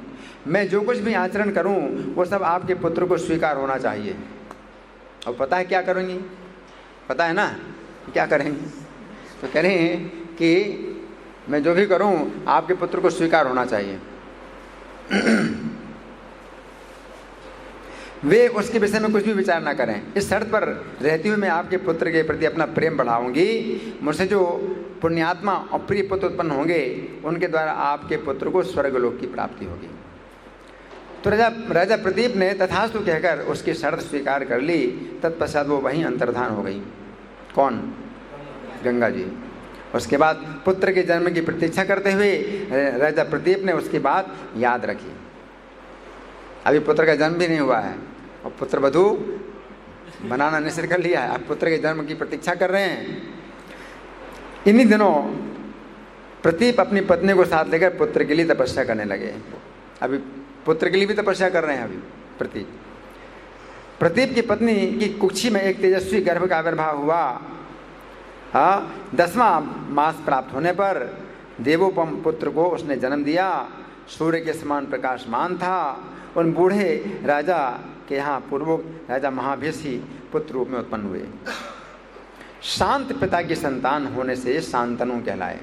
मैं जो कुछ भी आचरण करूं वो सब आपके पुत्र को स्वीकार होना चाहिए। और पता है क्या करूंगी? पता है ना क्या करेंगे? तो कह रहे हैं कि मैं जो भी करूं आपके पुत्र को स्वीकार होना चाहिए। वे उसके विषय में कुछ भी विचार ना करें। इस शर्त पर रहते हुए मैं आपके पुत्र के प्रति अपना प्रेम बढ़ाऊंगी। मुझसे जो पुण्यात्मा और प्रिय पुत्र उत्पन्न होंगे उनके द्वारा आपके पुत्र को स्वर्गलोक की प्राप्ति होगी। तो राजा प्रदीप ने तथास्तु कहकर उसकी शर्त स्वीकार कर ली। तत्पश्चात वो वहीं अंतर्धान हो गई। कौन? गंगा जी। उसके बाद पुत्र के जन्म की प्रतीक्षा करते हुए राजा प्रदीप ने उसकी बात याद रखी। अभी पुत्र का जन्म भी नहीं हुआ है और पुत्र वधू बनाना निश्चित कर लिया है। अब पुत्र के जन्म की प्रतीक्षा कर रहे हैं। इन्हीं दिनों प्रदीप अपनी पत्नी को साथ लेकर पुत्र के लिए तपस्या करने लगे। अभी पुत्र के लिए भी तपस्या कर रहे हैं। अभी प्रदीप की पत्नी की कुक्षी में एक तेजस्वी गर्भ का आविर्भाव हुआ। 10वां मास प्राप्त होने पर देवोपम पुत्र को उसने जन्म दिया। सूर्य के समान प्रकाशमान था। उन बूढ़े राजा के यहाँ पूर्वोक्त राजा महाभीष ही पुत्र रूप में उत्पन्न हुए। शांत पिता की संतान होने से शांतनु कहलाए।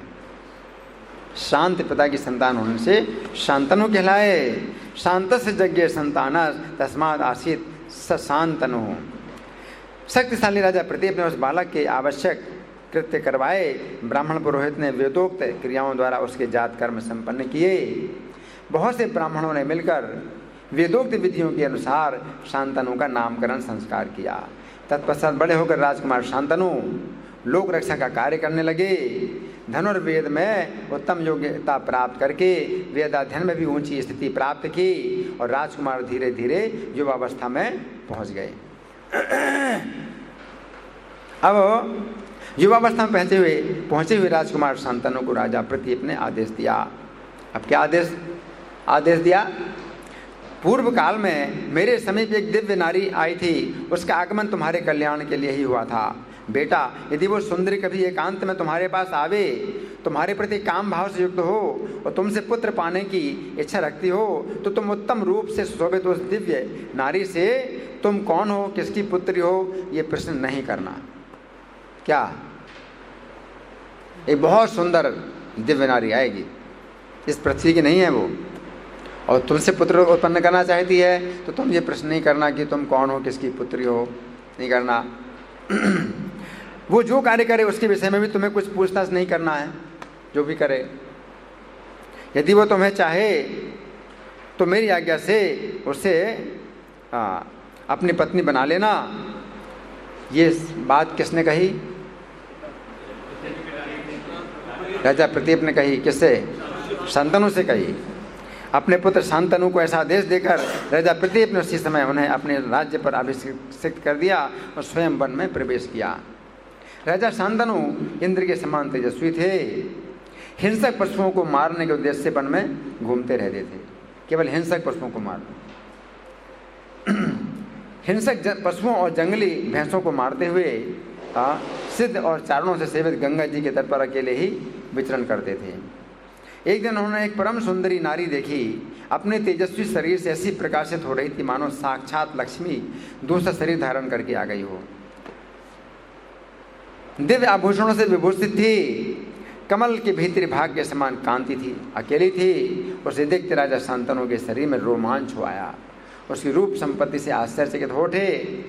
शांत पिता की संतान होने से शांतनु कहलाए। शांतस्य यज्ञे संतान तस्माद आसीत स शांतनु। शक्तिशाली राजा प्रदीप ने उस बालक के आवश्यक कृत्य करवाए। ब्राह्मण पुरोहित ने वेदोक्त क्रियाओं द्वारा उसके जात कर्म संपन्न किए। बहुत से ब्राह्मणों ने मिलकर वेदोक्त विधियों के अनुसार शांतनु का नामकरण संस्कार किया। तत्पश्चात बड़े होकर राजकुमार शांतनु लोक रक्षा का कार्य करने लगे। धनुर्वेद में उत्तम योग्यता प्राप्त करके वेदाध्ययन में भी ऊंची स्थिति प्राप्त की और राजकुमार धीरे धीरे युवावस्था में पहुंच गए। अब युवावस्था में पहुंचे हुए राजकुमार शांतनु को राजा प्रतीप ने आदेश दिया। अब क्या आदेश दिया? पूर्व काल में मेरे समीप एक दिव्य नारी आई थी, उसका आगमन तुम्हारे कल्याण के लिए ही हुआ था। बेटा, यदि वो सुंदरी कभी एकांत में तुम्हारे पास आवे, तुम्हारे प्रति काम भाव से युक्त हो और तुमसे पुत्र पाने की इच्छा रखती हो, तो तुम उत्तम रूप से सुशोभित उस दिव्य नारी से तुम कौन हो, किसकी पुत्री हो, ये प्रश्न नहीं करना। क्या? एक बहुत सुंदर दिव्य नारी आएगी, इस पृथ्वी की नहीं है वो, और तुमसे पुत्र उत्पन्न करना चाहती है, तो तुम ये प्रश्न नहीं करना कि तुम कौन हो, किसकी पुत्री हो, नहीं करना। वो जो कार्य करे उसके विषय में भी तुम्हें कुछ पूछताछ नहीं करना है। जो भी करे, यदि वो तुम्हें चाहे तो मेरी आज्ञा से उसे अपनी पत्नी बना लेना। ये बात किसने कही? राजा प्रतीप ने कही। किससे? शांतनु से कही। अपने पुत्र शांतनु को ऐसा आदेश देकर राजा प्रतीप ने उसी समय उन्हें अपने राज्य पर अभिषिक्त कर दिया और स्वयं वन में प्रवेश किया। राजा शांतनु इंद्र के समान तेजस्वी थे। हिंसक पशुओं को मारने के उद्देश्य से वन में घूमते रहते थे। केवल हिंसक पशुओं को मारना, हिंसक पशुओं और जंगली भैंसों को मारते हुए सिद्ध और चारणों से सेवित गंगा जी के तट पर अकेले ही विचरण करते थे। एक दिन उन्होंने एक परम सुंदरी नारी देखी। अपने तेजस्वी शरीर से ऐसी प्रकाशित हो रही थी मानो साक्षात लक्ष्मी दूसरा शरीर धारण करके आ गई हो। दिव्य आभूषणों से विभूषित थी, कमल के भीतरी भाग के समान कांति थी, अकेली थी। उसे देखते राजा शांतनु के शरीर में रोमांच हो आया। उसकी रूप संपत्ति से आश्चर्यचकित हो उठे।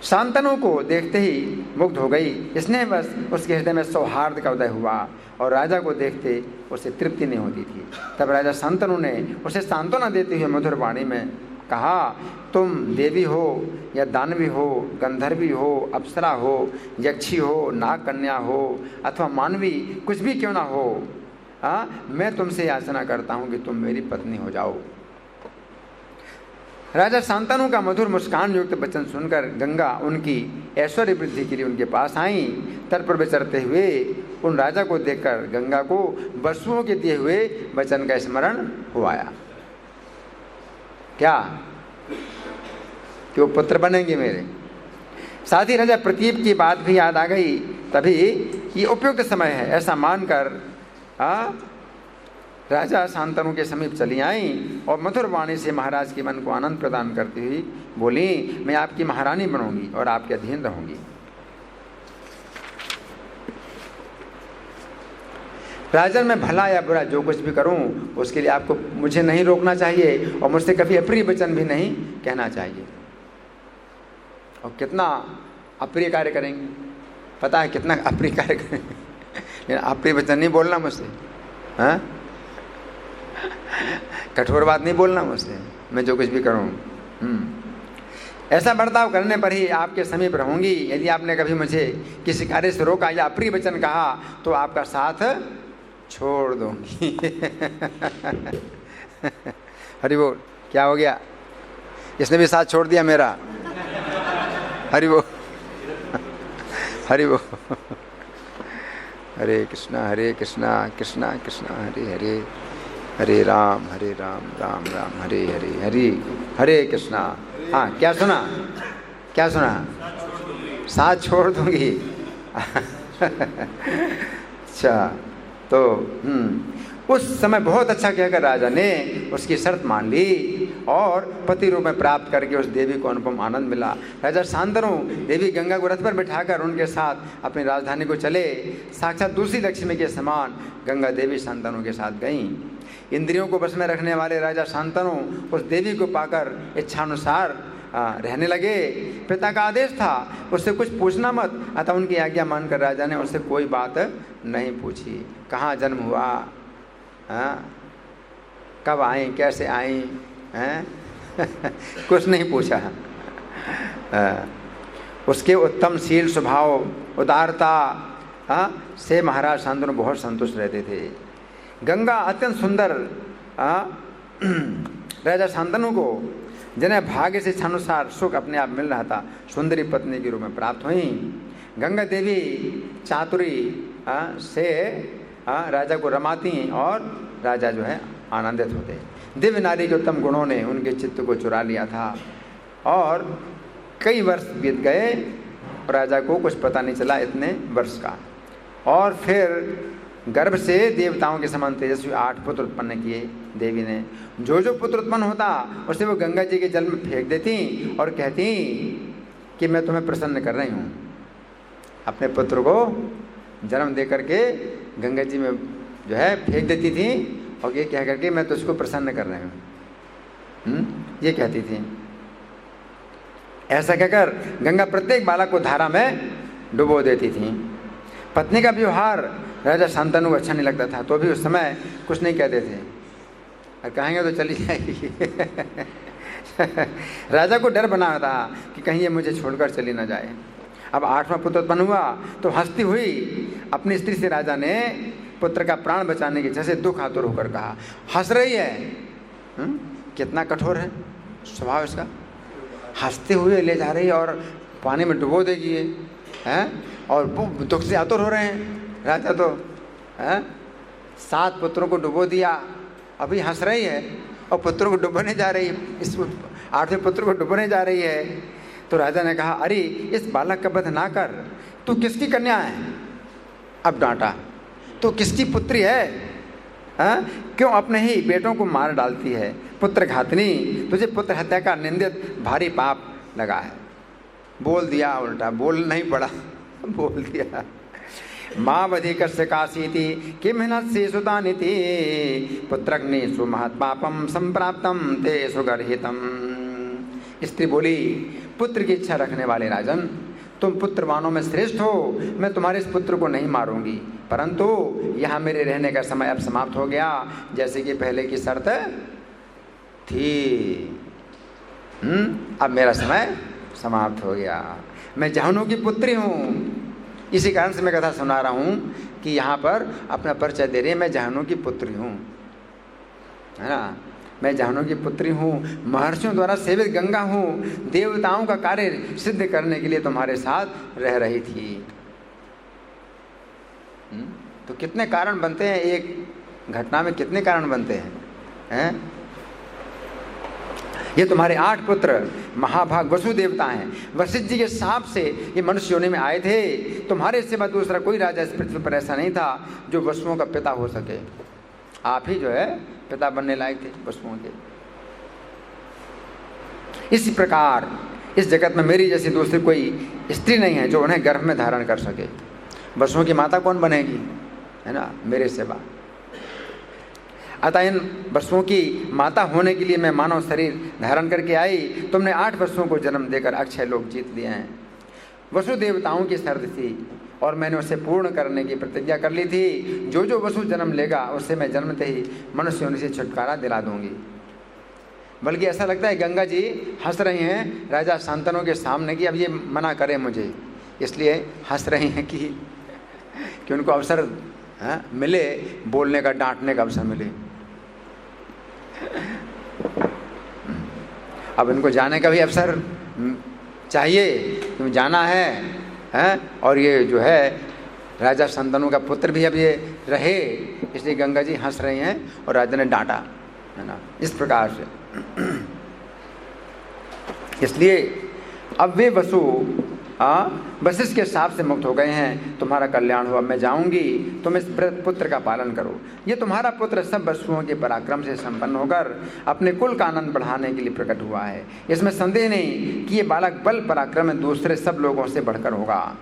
शांतनु को देखते ही मुग्ध हो गई। इसने बस उसके हृदय में सौहार्द का उदय हुआ और राजा को देखते उसे तृप्ति नहीं होती थी। तब राजा शांतनु ने उसे सांत्वना देते हुए मधुर वाणी में कहा, तुम देवी हो या दानवी हो, गंधर्वी हो, अप्सरा हो, यक्षी हो, नाग कन्या हो अथवा मानवी, कुछ भी क्यों ना हो, मैं तुमसे याचना करता हूँ कि तुम मेरी पत्नी हो जाओ। राजा शांतनु का मधुर मुस्कान युक्त वचन सुनकर गंगा उनकी ऐश्वर्य वृद्धि के लिए उनके पास आई। तट पर विचरते हुए उन राजा को देखकर गंगा को वसुओं के दिए हुए वचन का स्मरण हो आया। क्या? कि वो पुत्र बनेंगे मेरे। साथ ही राजा प्रतीप की बात भी याद आ गई। तभी ये उपयुक्त समय है ऐसा मानकर राजा शांतनु के समीप चली आई और मधुर वाणी से महाराज के मन को आनंद प्रदान करती हुई बोली, मैं आपकी महारानी बनूंगी और आपके अधीन रहूंगी। राजन, मैं भला या बुरा जो कुछ भी करूं उसके लिए आपको मुझे नहीं रोकना चाहिए और मुझसे कभी अप्रिय वचन भी नहीं कहना चाहिए। और कितना अप्रिय कार्य करेंगे, पता है कितना अप्रिय कार्य करेंगे। अप्रिय वचन नहीं बोलना मुझसे, हाँ, कठोर बात नहीं बोलना मुझसे, मैं जो कुछ भी करूं। ऐसा बर्ताव करने पर ही आपके समीप रहूंगी। यदि आपने कभी मुझे किसी कार्य से रोका या अप्रिय वचन कहा तो आपका साथ छोड़ दूंगी। हरि बोल। क्या हो गया? इसने भी साथ छोड़ दिया मेरा। हरि बोल, हरि बोल। हरे कृष्णा कृष्णा कृष्णा हरे हरे, हरे राम राम राम हरे हरे, हरे हरे कृष्णा। हाँ, क्या सुना? क्या सुना? साथ छोड़ दूंगी। अच्छा, तो उस समय बहुत अच्छा कहकर राजा ने उसकी शर्त मान ली और पति रूप में प्राप्त करके उस देवी को अनुपम आनंद मिला। राजा शांतनु देवी गंगा को रथ पर बिठाकर उनके साथ अपनी राजधानी को चले। साक्षात दूसरी लक्ष्मी के समान गंगा देवी शांतनु के साथ गईं। इंद्रियों को बस में रखने वाले राजा शांतनु उस देवी को पाकर इच्छानुसार रहने लगे। पिता का आदेश था उससे कुछ पूछना मत, अतः उनकी आज्ञा मानकर राजा ने उससे कोई बात नहीं पूछी। कहाँ जन्म हुआ, कब आई, कैसे आई, कुछ नहीं पूछा। उसके उत्तम शील स्वभाव, उदारता, से महाराज शांतनु बहुत संतुष्ट रहते थे। गंगा अत्यंत सुंदर राजा शांतनु को, जिन्हें भाग्य से इच्छानुसार सुख अपने आप मिल रहा था, सुंदरी पत्नी के रूप में प्राप्त हुई। गंगा देवी चातुरी से राजा को रमाती और राजा जो है आनंदित होते। दिव्य नारी के उत्तम गुणों ने उनके चित्त को चुरा लिया था और कई वर्ष बीत गए, राजा को कुछ पता नहीं चला इतने वर्ष का। और फिर गर्भ से देवताओं के समान तेजस्वी 8 पुत्र उत्पन्न किए देवी ने। जो जो पुत्र उत्पन्न होता उसे वो गंगा जी के जल में फेंक देती और कहती कि मैं तुम्हें प्रसन्न कर रही हूँ। अपने पुत्र को जन्म दे करके गंगा जी में जो है फेंक देती थी और ये कह करके मैं तुझको प्रसन्न कर रही हूँ, ये कहती थी। ऐसा कहकर गंगा प्रत्येक बालक को धारा में डुबो देती थी। पत्नी का व्यवहार राजा शांतनु को अच्छा नहीं लगता था, तो भी उस समय कुछ नहीं कहते थे और कहेंगे तो चली जाएगी। राजा को डर बना था कि कहीं ये मुझे छोड़कर चली ना जाए। अब 8वां पुत्र उत्पन्न हुआ तो हंसती हुई अपनी स्त्री से राजा ने पुत्र का प्राण बचाने की जैसे दुख आतुर होकर कहा। हंस रही है, कितना कठोर है स्वभाव इसका। हंसते हुए ले जा रही है और पानी में डुबो देगी है, और दुख से आतुर हो रहे हैं राजा तो है। 7 पुत्रों को डुबो दिया, अभी हंस रही है और पुत्रों को डुबोने जा रही है, इस 8वें पुत्र को डुबोने जा रही है। तो राजा ने कहा, अरे इस बालक का वध ना कर, तू किसकी कन्या है? अब डांटा, तो किसकी पुत्री है? क्यों अपने ही बेटों को मार डालती है? पुत्र घातनी, तुझे पुत्र हत्या का निंदित भारी पाप लगा है। बोल दिया उल्टा, बोल नहीं पड़ा, बोल दिया। माँ वधि कस्य काशीति किम हिनस्य सुतानिति पुत्रग्नि सुमहत् पापम संप्राप्तम ते सुगर्हितम। स्त्री बोली, पुत्र की इच्छा रखने वाले राजन, तुम पुत्रवानों में श्रेष्ठ हो। मैं तुम्हारे इस पुत्र को नहीं मारूंगी, परंतु यहाँ मेरे रहने का समय अब समाप्त हो गया, जैसे कि पहले की शर्त थी। अब मेरा समय समाप्त हो गया। मैं जहनु की पुत्री हूँ। इसी कारण से मैं कथा सुना रहा हूँ कि यहाँ पर अपना परिचय दे रही है, मैं जहनु की पुत्री हूँ, है ना। मैं जहनु की पुत्री हूँ, महर्षियों द्वारा सेवित गंगा हूँ, देवताओं का कार्य सिद्ध करने के लिए तुम्हारे साथ रह रही थी। तो कितने कारण बनते हैं, एक घटना में कितने कारण बनते हैं? ये तुम्हारे 8 पुत्र महाभाग वसु देवता हैं। वशिष्ठ जी के शाप से ये मनुष्य योनि में आए थे। तुम्हारे सिवा दूसरा कोई राजा इस पृथ्वी पर ऐसा नहीं था जो वसुओं का पिता हो सके। आप ही जो है पिता बनने लायक थे वसुओं के। इसी प्रकार इस जगत में मेरी जैसी दूसरी कोई स्त्री नहीं है जो उन्हें गर्भ में धारण कर सके। वसुओं की माता कौन बनेगी, है ना, मेरे सिवा। अतः इन वसुओं की माता होने के लिए मैं मानव शरीर धारण करके आई। तुमने 8 वसुओं को जन्म देकर अक्षय लोक जीत लिए हैं। वसु देवताओं की शर्त थी और मैंने उसे पूर्ण करने की प्रतिज्ञा कर ली थी। जो जो वसु जन्म लेगा उससे मैं जन्मते ही मनुष्य होने से छुटकारा दिला दूंगी। बल्कि ऐसा लगता है गंगा जी हंस रही हैं राजा शांतनु के सामने कि अब ये मना करे मुझे, इसलिए हंस रही हैं कि उनको अवसर मिले बोलने का, डांटने का अवसर मिले। अब इनको जाने का भी अवसर चाहिए, क्यों जाना है, और ये जो है राजा शांतनु का पुत्र भी अब ये रहे, इसलिए गंगा जी हंस रही हैं और राजा ने डांटा, है ना, इस प्रकार से। इसलिए अब वे वसु वशिष्ठ के शाप से मुक्त हो गए हैं। तुम्हारा कल्याण हुआ, मैं जाऊंगी, तुम इस पुत्र का पालन करो। ये तुम्हारा पुत्र सब वसुओं के पराक्रम से संपन्न होकर अपने कुल का आनंद बढ़ाने के लिए प्रकट हुआ है। इसमें संदेह नहीं कि ये बालक बल पराक्रम में दूसरे सब लोगों से बढ़कर होगा।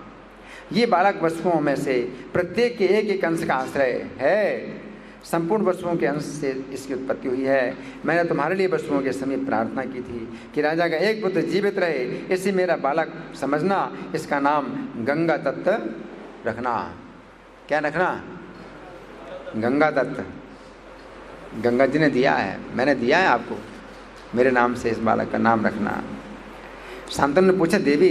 ये बालक वसुओं में से प्रत्येक के एक अंश का आश्रय है। संपूर्ण वसुओं के अंश से इसकी उत्पत्ति हुई है। मैंने तुम्हारे लिए वसुओं के समीप प्रार्थना की थी कि राजा का एक पुत्र जीवित रहे, इसे मेरा बालक समझना, इसका नाम गंगा दत्त रखना। क्या रखना? गंगा दत्त। गंगा जी ने दिया है, मैंने दिया है आपको, मेरे नाम से इस बालक का नाम रखना। शांतनु ने पूछा, देवी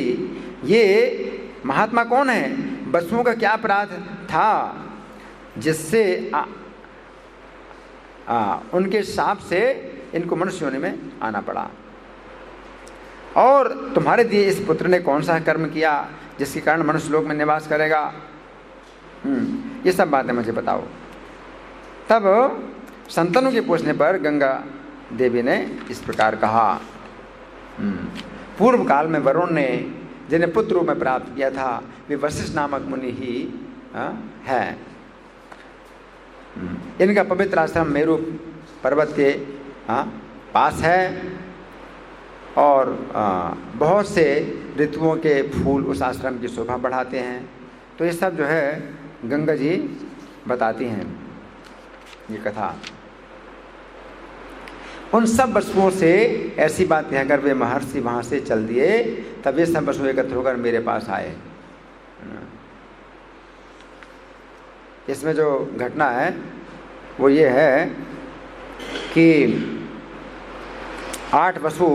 ये महात्मा कौन है? वसुओं का क्या अपराध था जिससे उनके शाप से इनको मनुष्य होने में आना पड़ा? और तुम्हारे दिए इस पुत्र ने कौन सा कर्म किया जिसके कारण मनुष्य लोक में निवास करेगा? ये सब बातें मुझे बताओ। तब संतानों के पूछने पर गंगा देवी ने इस प्रकार कहा, पूर्व काल में वरुण ने जिन्हें पुत्र रूप में प्राप्त किया था वे वशिष्ठ नामक मुनि ही है। इनका पवित्र आश्रम मेरु पर्वत के पास है और बहुत से ऋतुओं के फूल उस आश्रम की शोभा बढ़ाते हैं। तो ये सब जो है गंगा जी बताती हैं ये कथा। उन सब वसुओं से ऐसी बात कहकर वे महर्षि वहाँ से चल दिए। तब ये सब वसु एकत्र होकर मेरे पास आए। इसमें जो घटना है वो ये है कि 8 वसु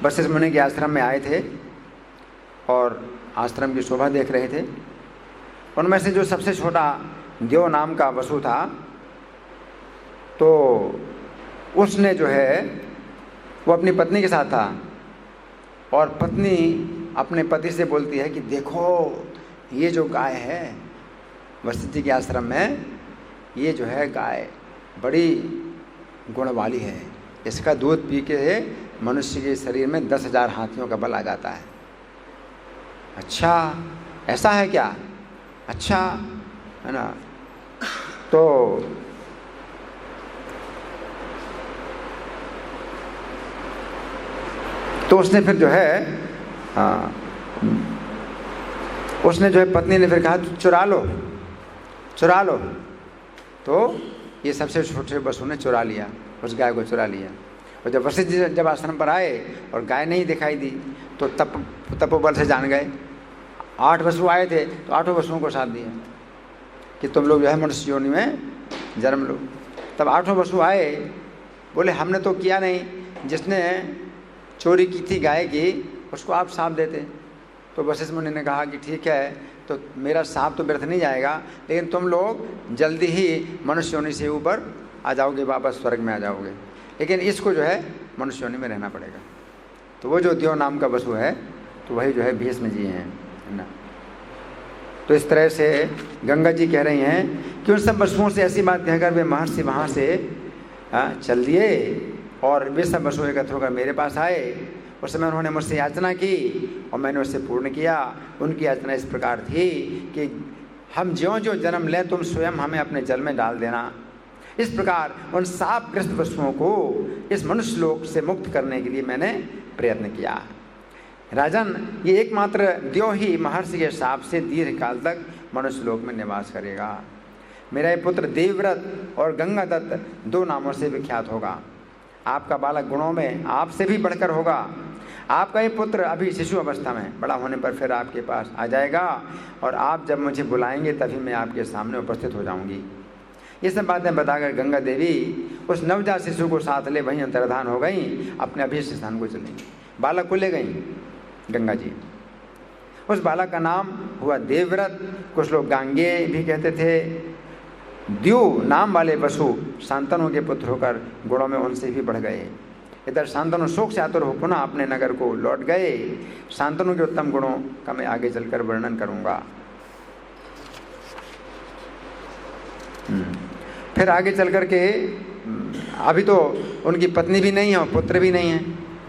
वशिष्ठ मुनि के आश्रम में आए थे और आश्रम की शोभा देख रहे थे। उनमें से जो सबसे छोटा देव नाम का वसु था, तो उसने जो है वो अपनी पत्नी के साथ था और पत्नी अपने पति से बोलती है कि देखो ये जो गाय है वशिष्ठ जी के आश्रम में, ये जो है गाय बड़ी गुण वाली है, इसका दूध पी के मनुष्य के शरीर में 10,000 हाथियों का बल आ जाता है। अच्छा ऐसा है क्या? अच्छा है ना। तो उसने फिर जो है उसने जो है पत्नी ने फिर कहा चुरा लो। तो ये सबसे छोटे वसु ने चुरा लिया, उस गाय को चुरा लिया। और जब वशिष्ठ जी जब आश्रम पर आए और गाय नहीं दिखाई दी तो तपोबल से जान गए। 8 वसु आए थे तो 8 वसुओं को साथ दिया कि तुम लोग जो है मनुष्य योनि में जन्म लो। तब 8 वसु आए, बोले हमने तो किया नहीं, जिसने चोरी की थी गाय की उसको आप साप देते। तो वशिष्ठ मुनि ने कहा कि ठीक है, तो मेरा साप तो व्यर्थ नहीं जाएगा, लेकिन तुम लोग जल्दी ही मनुष्य योनि से ऊपर आ जाओगे, वापस स्वर्ग में आ जाओगे, लेकिन इसको जो है मनुष्य योनि में रहना पड़ेगा। तो वो जो देव नाम का वसु है तो वही जो है भीष्म जी हैं, है ना। तो इस तरह से गंगा जी कह रही हैं कि उन सब वसुओं से ऐसी बात कहकर वे महर्षि वहाँ से चल दिए और वे सब वसु एकत्र होकर मेरे पास आए। उस समय उन्होंने मुझसे याचना की और मैंने उससे पूर्ण किया। उनकी याचना इस प्रकार थी कि हम ज्यों-ज्यों जन्म लें तुम स्वयं हमें अपने जल में डाल देना। इस प्रकार उन शापग्रस्त वसुओं को इस मनुष्य लोक से मुक्त करने के लिए मैंने प्रयत्न किया। राजन, ये एकमात्र देव ही महर्षि के शाप से दीर्घ काल तक मनुष्य लोक में निवास करेगा। मेरा ये पुत्र देवव्रत और गंगादत्त 2 नामों से विख्यात होगा। आपका बालक गुणों में आपसे भी बढ़कर होगा। आपका ये पुत्र अभी शिशु अवस्था में, बड़ा होने पर फिर आपके पास आ जाएगा और आप जब मुझे बुलाएंगे तभी मैं आपके सामने उपस्थित हो जाऊंगी। ये सब बातें बताकर गंगा देवी उस नवजात शिशु को साथ ले वहीं अंतर्धान हो गई, अपने अभीष्ट स्थान को चली। बालक को ले गई गंगा जी। उस बालक का नाम हुआ देवव्रत, कुछ लोग गांगेय भी कहते थे। द्यू नाम वाले वसु शांतनु के पुत्र होकर गुणों में उनसे भी बढ़ गए। इधर शांतनु शोक से आतुर हो पुनः अपने नगर को लौट गए। शांतनु के उत्तम गुणों का मैं आगे चलकर वर्णन करूंगा। फिर आगे चल कर के अभी तो उनकी पत्नी भी नहीं है और पुत्र भी नहीं है।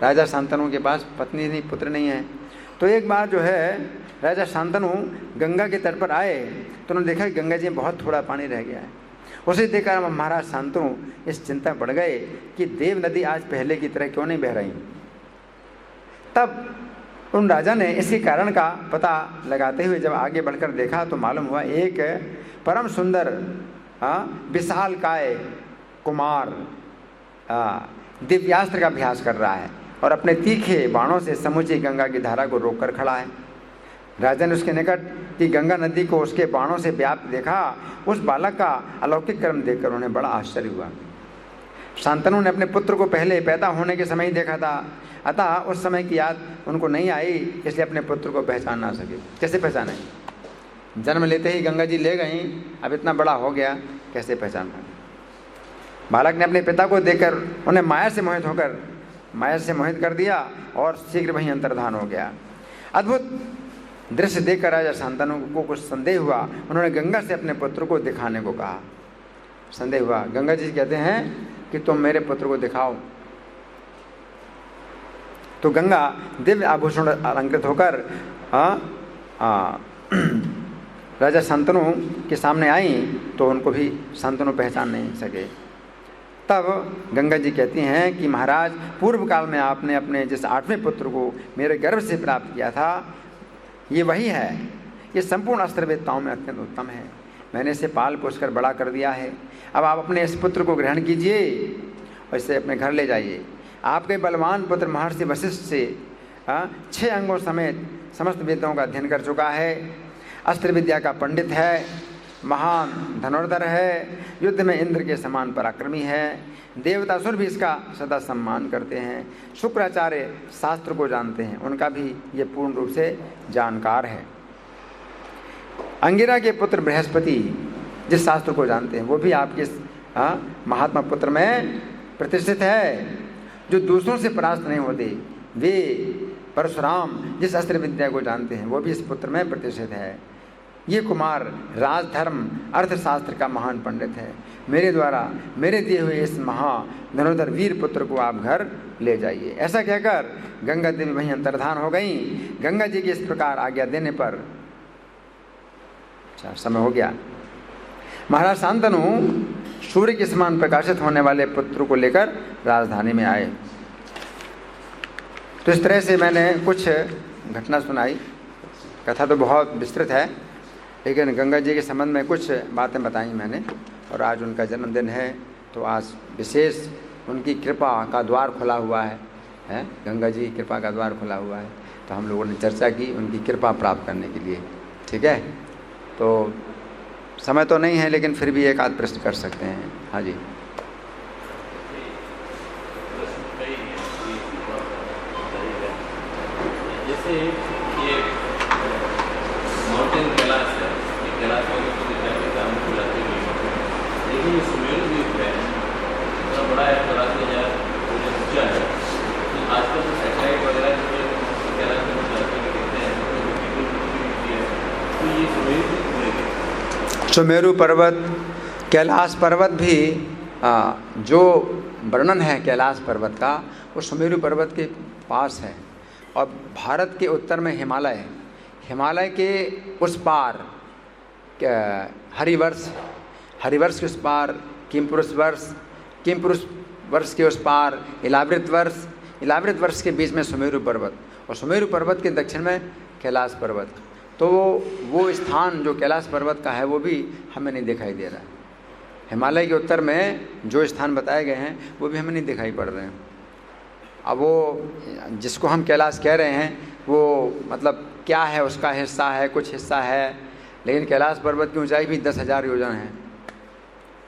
राजा शांतनु के पास पत्नी नहीं, पुत्र नहीं है। तो एक बार जो है राजा शांतनु गंगा के तट पर आए तो उन्होंने देखा कि गंगा जी में बहुत थोड़ा पानी रह गया है। उसे देखकर महाराज शांतनु इस चिंता में पड़ गए कि देव नदी आज पहले की तरह क्यों नहीं बह रही। तब उन राजा ने इसके कारण का पता लगाते हुए जब आगे बढ़कर देखा तो मालूम हुआ एक परम सुंदर विशालकाय कुमार दिव्यास्त्र का अभ्यास कर रहा है और अपने तीखे बाणों से समूची गंगा की धारा को रोककर खड़ा है। राजा ने उसके निकट की गंगा नदी को उसके बाणों से व्याप्त देखा। उस बालक का अलौकिक कर्म देखकर उन्हें बड़ा आश्चर्य हुआ। शांतनु ने अपने पुत्र को पहले पैदा होने के समय ही देखा था, अतः उस समय की याद उनको नहीं आई, इसलिए अपने पुत्र को पहचान ना सके। कैसे पहचाने? जन्म लेते ही गंगा जी ले गई, अब इतना बड़ा हो गया, कैसे पहचान पाए। बालक ने अपने पिता को देखकर उन्हें माया से मोहित कर दिया और शीघ्र वहीं अंतर्धान हो गया। अद्भुत दृश्य देखकर राजा शांतनु को कुछ संदेह हुआ। उन्होंने गंगा से अपने पुत्र को दिखाने को कहा। संदेह हुआ, गंगा जी कहते हैं कि तुम मेरे पुत्र को दिखाओ। तो गंगा दिव्य आभूषण अलंकृत होकर राजा शांतनु के सामने आई, तो उनको भी शांतनु पहचान नहीं सके। तब गंगा जी कहती हैं कि महाराज, पूर्व काल में आपने अपने जिस 8वें पुत्र को मेरे गर्भ से प्राप्त किया था, ये वही है। ये संपूर्ण अस्त्रवेत्ताओं में अत्यंत उत्तम है। मैंने इसे पाल पोस कर बड़ा कर दिया है। अब आप अपने इस पुत्र को ग्रहण कीजिए और इसे अपने घर ले जाइए। आपके बलवान पुत्र महर्षि वशिष्ठ से 6 अंगों समेत समस्त विद्याओं का अध्ययन कर चुका है। अस्त्र विद्या का पंडित है, महान धनुर्धर है, युद्ध में इंद्र के समान पराक्रमी है। देवतासुर भी इसका सदा सम्मान करते हैं। शुक्राचार्य शास्त्र को जानते हैं, उनका भी ये पूर्ण रूप से जानकार है। अंगिरा के पुत्र बृहस्पति जिस शास्त्र को जानते हैं, वो भी आपके महात्मा पुत्र में प्रतिष्ठित है, जो दूसरों से परास्त नहीं होते। वे परशुराम जिस अस्त्र विद्या को जानते हैं, वो भी इस पुत्र में प्रतिष्ठित है। ये कुमार राजधर्म अर्थशास्त्र का महान पंडित है। मेरे द्वारा मेरे दिए हुए इस महाधनुर्धर वीर पुत्र को आप घर ले जाइए। ऐसा कहकर गंगा देवी वहीं अंतर्धान हो गई। गंगा जी की इस प्रकार आज्ञा देने पर समय हो गया। महाराज शांतनु सूर्य के समान प्रकाशित होने वाले पुत्र को लेकर राजधानी में आए। तो इस तरह से मैंने कुछ घटना सुनाई। कथा तो बहुत विस्तृत है, लेकिन गंगा जी के संबंध में कुछ बातें बताई मैंने। और आज उनका जन्मदिन है, तो आज विशेष उनकी कृपा का द्वार खुला हुआ है, गंगा जी की कृपा का द्वार खुला हुआ है। तो हम लोगों ने चर्चा की उनकी कृपा प्राप्त करने के लिए। ठीक है, तो समय तो नहीं है, लेकिन फिर भी एक आध प्रश्न कर सकते हैं। हाँ जी। जैसे ये माउंटेन कैलाश है, ये कैलाश वाले को दिखाने का हम बुलाते हैं, लेकिन ये सुमेरु द्वीप है, इतना बड़ा है, 84,000 ऊंचा है। तो आजकल तो सैटेलाइट वगैरह जो कैलाश में दिखते हैं, तो ये सुमेरु द्वीप है। सुमेरु पर्वत, कैलाश पर्वत भी जो वर्णन है कैलाश पर्वत का, वो सुमेरु पर्वत के पास है। और भारत के उत्तर में हिमालय, हिमालय के उस पार हरिवर्ष के उस पार किमपुरुष वर्ष के उस पार इलावृत वर्ष के बीच में सुमेरु पर्वत, और सुमेरु पर्वत के दक्षिण में कैलाश पर्वत। तो वो स्थान जो कैलाश पर्वत का है, वो भी हमें नहीं दिखाई दे रहा है। हिमालय के उत्तर में जो स्थान बताए गए हैं, वो भी हमें नहीं दिखाई पड़ रहे हैं। अब वो जिसको हम कैलाश कह रहे हैं, वो मतलब क्या है, उसका हिस्सा है, कुछ हिस्सा है, लेकिन कैलाश पर्वत की ऊंचाई भी 10,000 योजन है।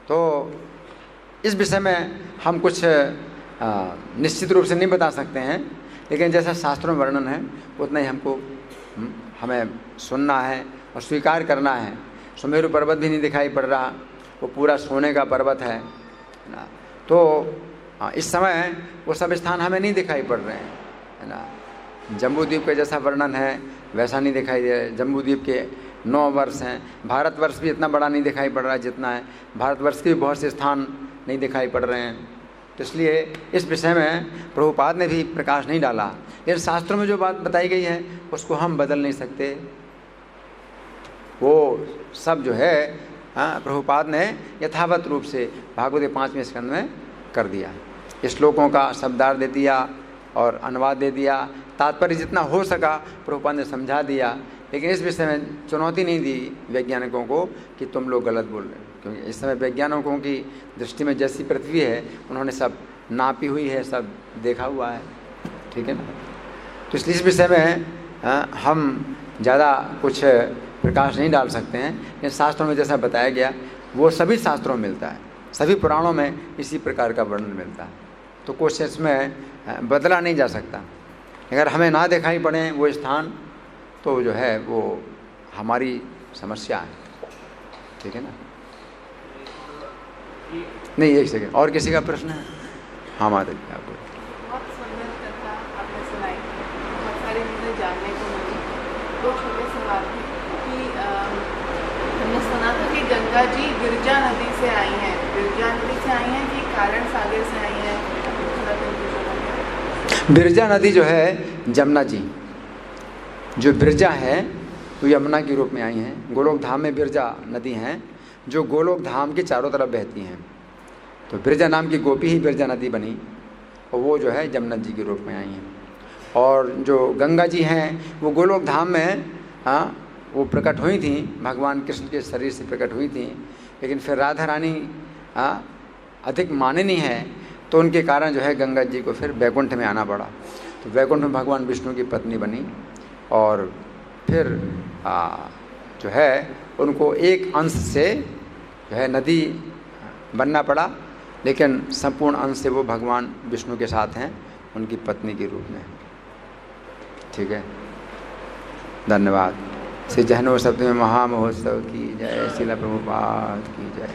तो इस विषय में हम कुछ निश्चित रूप से नहीं बता सकते हैं, लेकिन जैसा शास्त्रों में वर्णन है उतना ही हमको हमें सुनना है और स्वीकार करना है। सुमेरु पर्वत भी नहीं दिखाई पड़ रहा, वो पूरा सोने का पर्वत है ना। तो इस समय वो सब स्थान हमें नहीं दिखाई पड़ रहे हैं, है ना। जम्बूद्वीप का जैसा वर्णन है वैसा नहीं दिखाई दे रहा। जम्बूद्वीप के 9 वर्ष हैं। भारतवर्ष भी इतना बड़ा नहीं दिखाई पड़ रहा है जितना है। भारतवर्ष के भी बहुत से स्थान नहीं दिखाई पड़ रहे हैं। तो इसलिए इस विषय में प्रभुपाद ने भी प्रकाश नहीं डाला, लेकिन शास्त्रों में जो बात बताई गई है उसको हम बदल नहीं सकते। वो सब जो है प्रभुपाद ने यथावत रूप से भागवत के 5वें स्कंद में कर दिया। श्लोकों का शब्दार्थ दे दिया और अनुवाद दे दिया। तात्पर्य जितना हो सका प्रभुपाद ने समझा दिया, लेकिन इस विषय में चुनौती नहीं दी वैज्ञानिकों को कि तुम लोग गलत बोल रहे हो, क्योंकि इस समय वैज्ञानिकों की दृष्टि में जैसी पृथ्वी है उन्होंने सब नापी हुई है, सब देखा हुआ है। ठीक है ना। तो इसलिए इस विषय में हम ज़्यादा कुछ प्रकाश नहीं डाल सकते हैं, लेकिन शास्त्रों में जैसा बताया गया वो सभी शास्त्रों में मिलता है, सभी पुराणों में इसी प्रकार का वर्णन मिलता है। तो कुछ इसमें बदला नहीं जा सकता। अगर हमें ना दिखाई पड़े वो स्थान, तो जो है वो हमारी समस्या है, ठीक है ना। नहीं, एक सेकेंड, और किसी का प्रश्न है? हाँ माता जी आप बोलिए। बहुत सुंदर कथा आपने सुनाई, बहुत सारी चीज़ें जानने को मिली। दो छोटे सवाल थे कि हमने सुना था कि गंगा जी गिरजा नदी से आई हैं, गिरजा नदी से आई हैं कि कारण सागर से आई हैं? थोड़ा कंफ्यूजन हो गया। बिरजा नदी जो है जमुना जी, जो बिरजा है वो यमुना के रूप में आई हैं। गोलोक धाम में बिरजा नदी हैं जो गोलोक धाम के चारों तरफ बहती हैं। तो बिरजा नाम की गोपी ही बिरजा नदी बनी और वो जो है जमुना जी के रूप में आई हैं। और जो गंगा जी हैं वो गोलोक धाम में वो प्रकट हुई थी, भगवान कृष्ण के शरीर से प्रकट हुई थी। लेकिन फिर राधा रानी अधिक माननी है तो उनके कारण जो है गंगा जी को फिर वैकुंठ में आना पड़ा। तो वैकुंठ में भगवान विष्णु की पत्नी बनी और फिर जो है उनको एक अंश से जो है नदी बनना पड़ा, लेकिन संपूर्ण अंश से वो भगवान विष्णु के साथ हैं उनकी पत्नी के रूप में। ठीक है, धन्यवाद। श्री जैन सप्तमी महामहोत्सव की जय, श्रील प्रभुपाद की जय।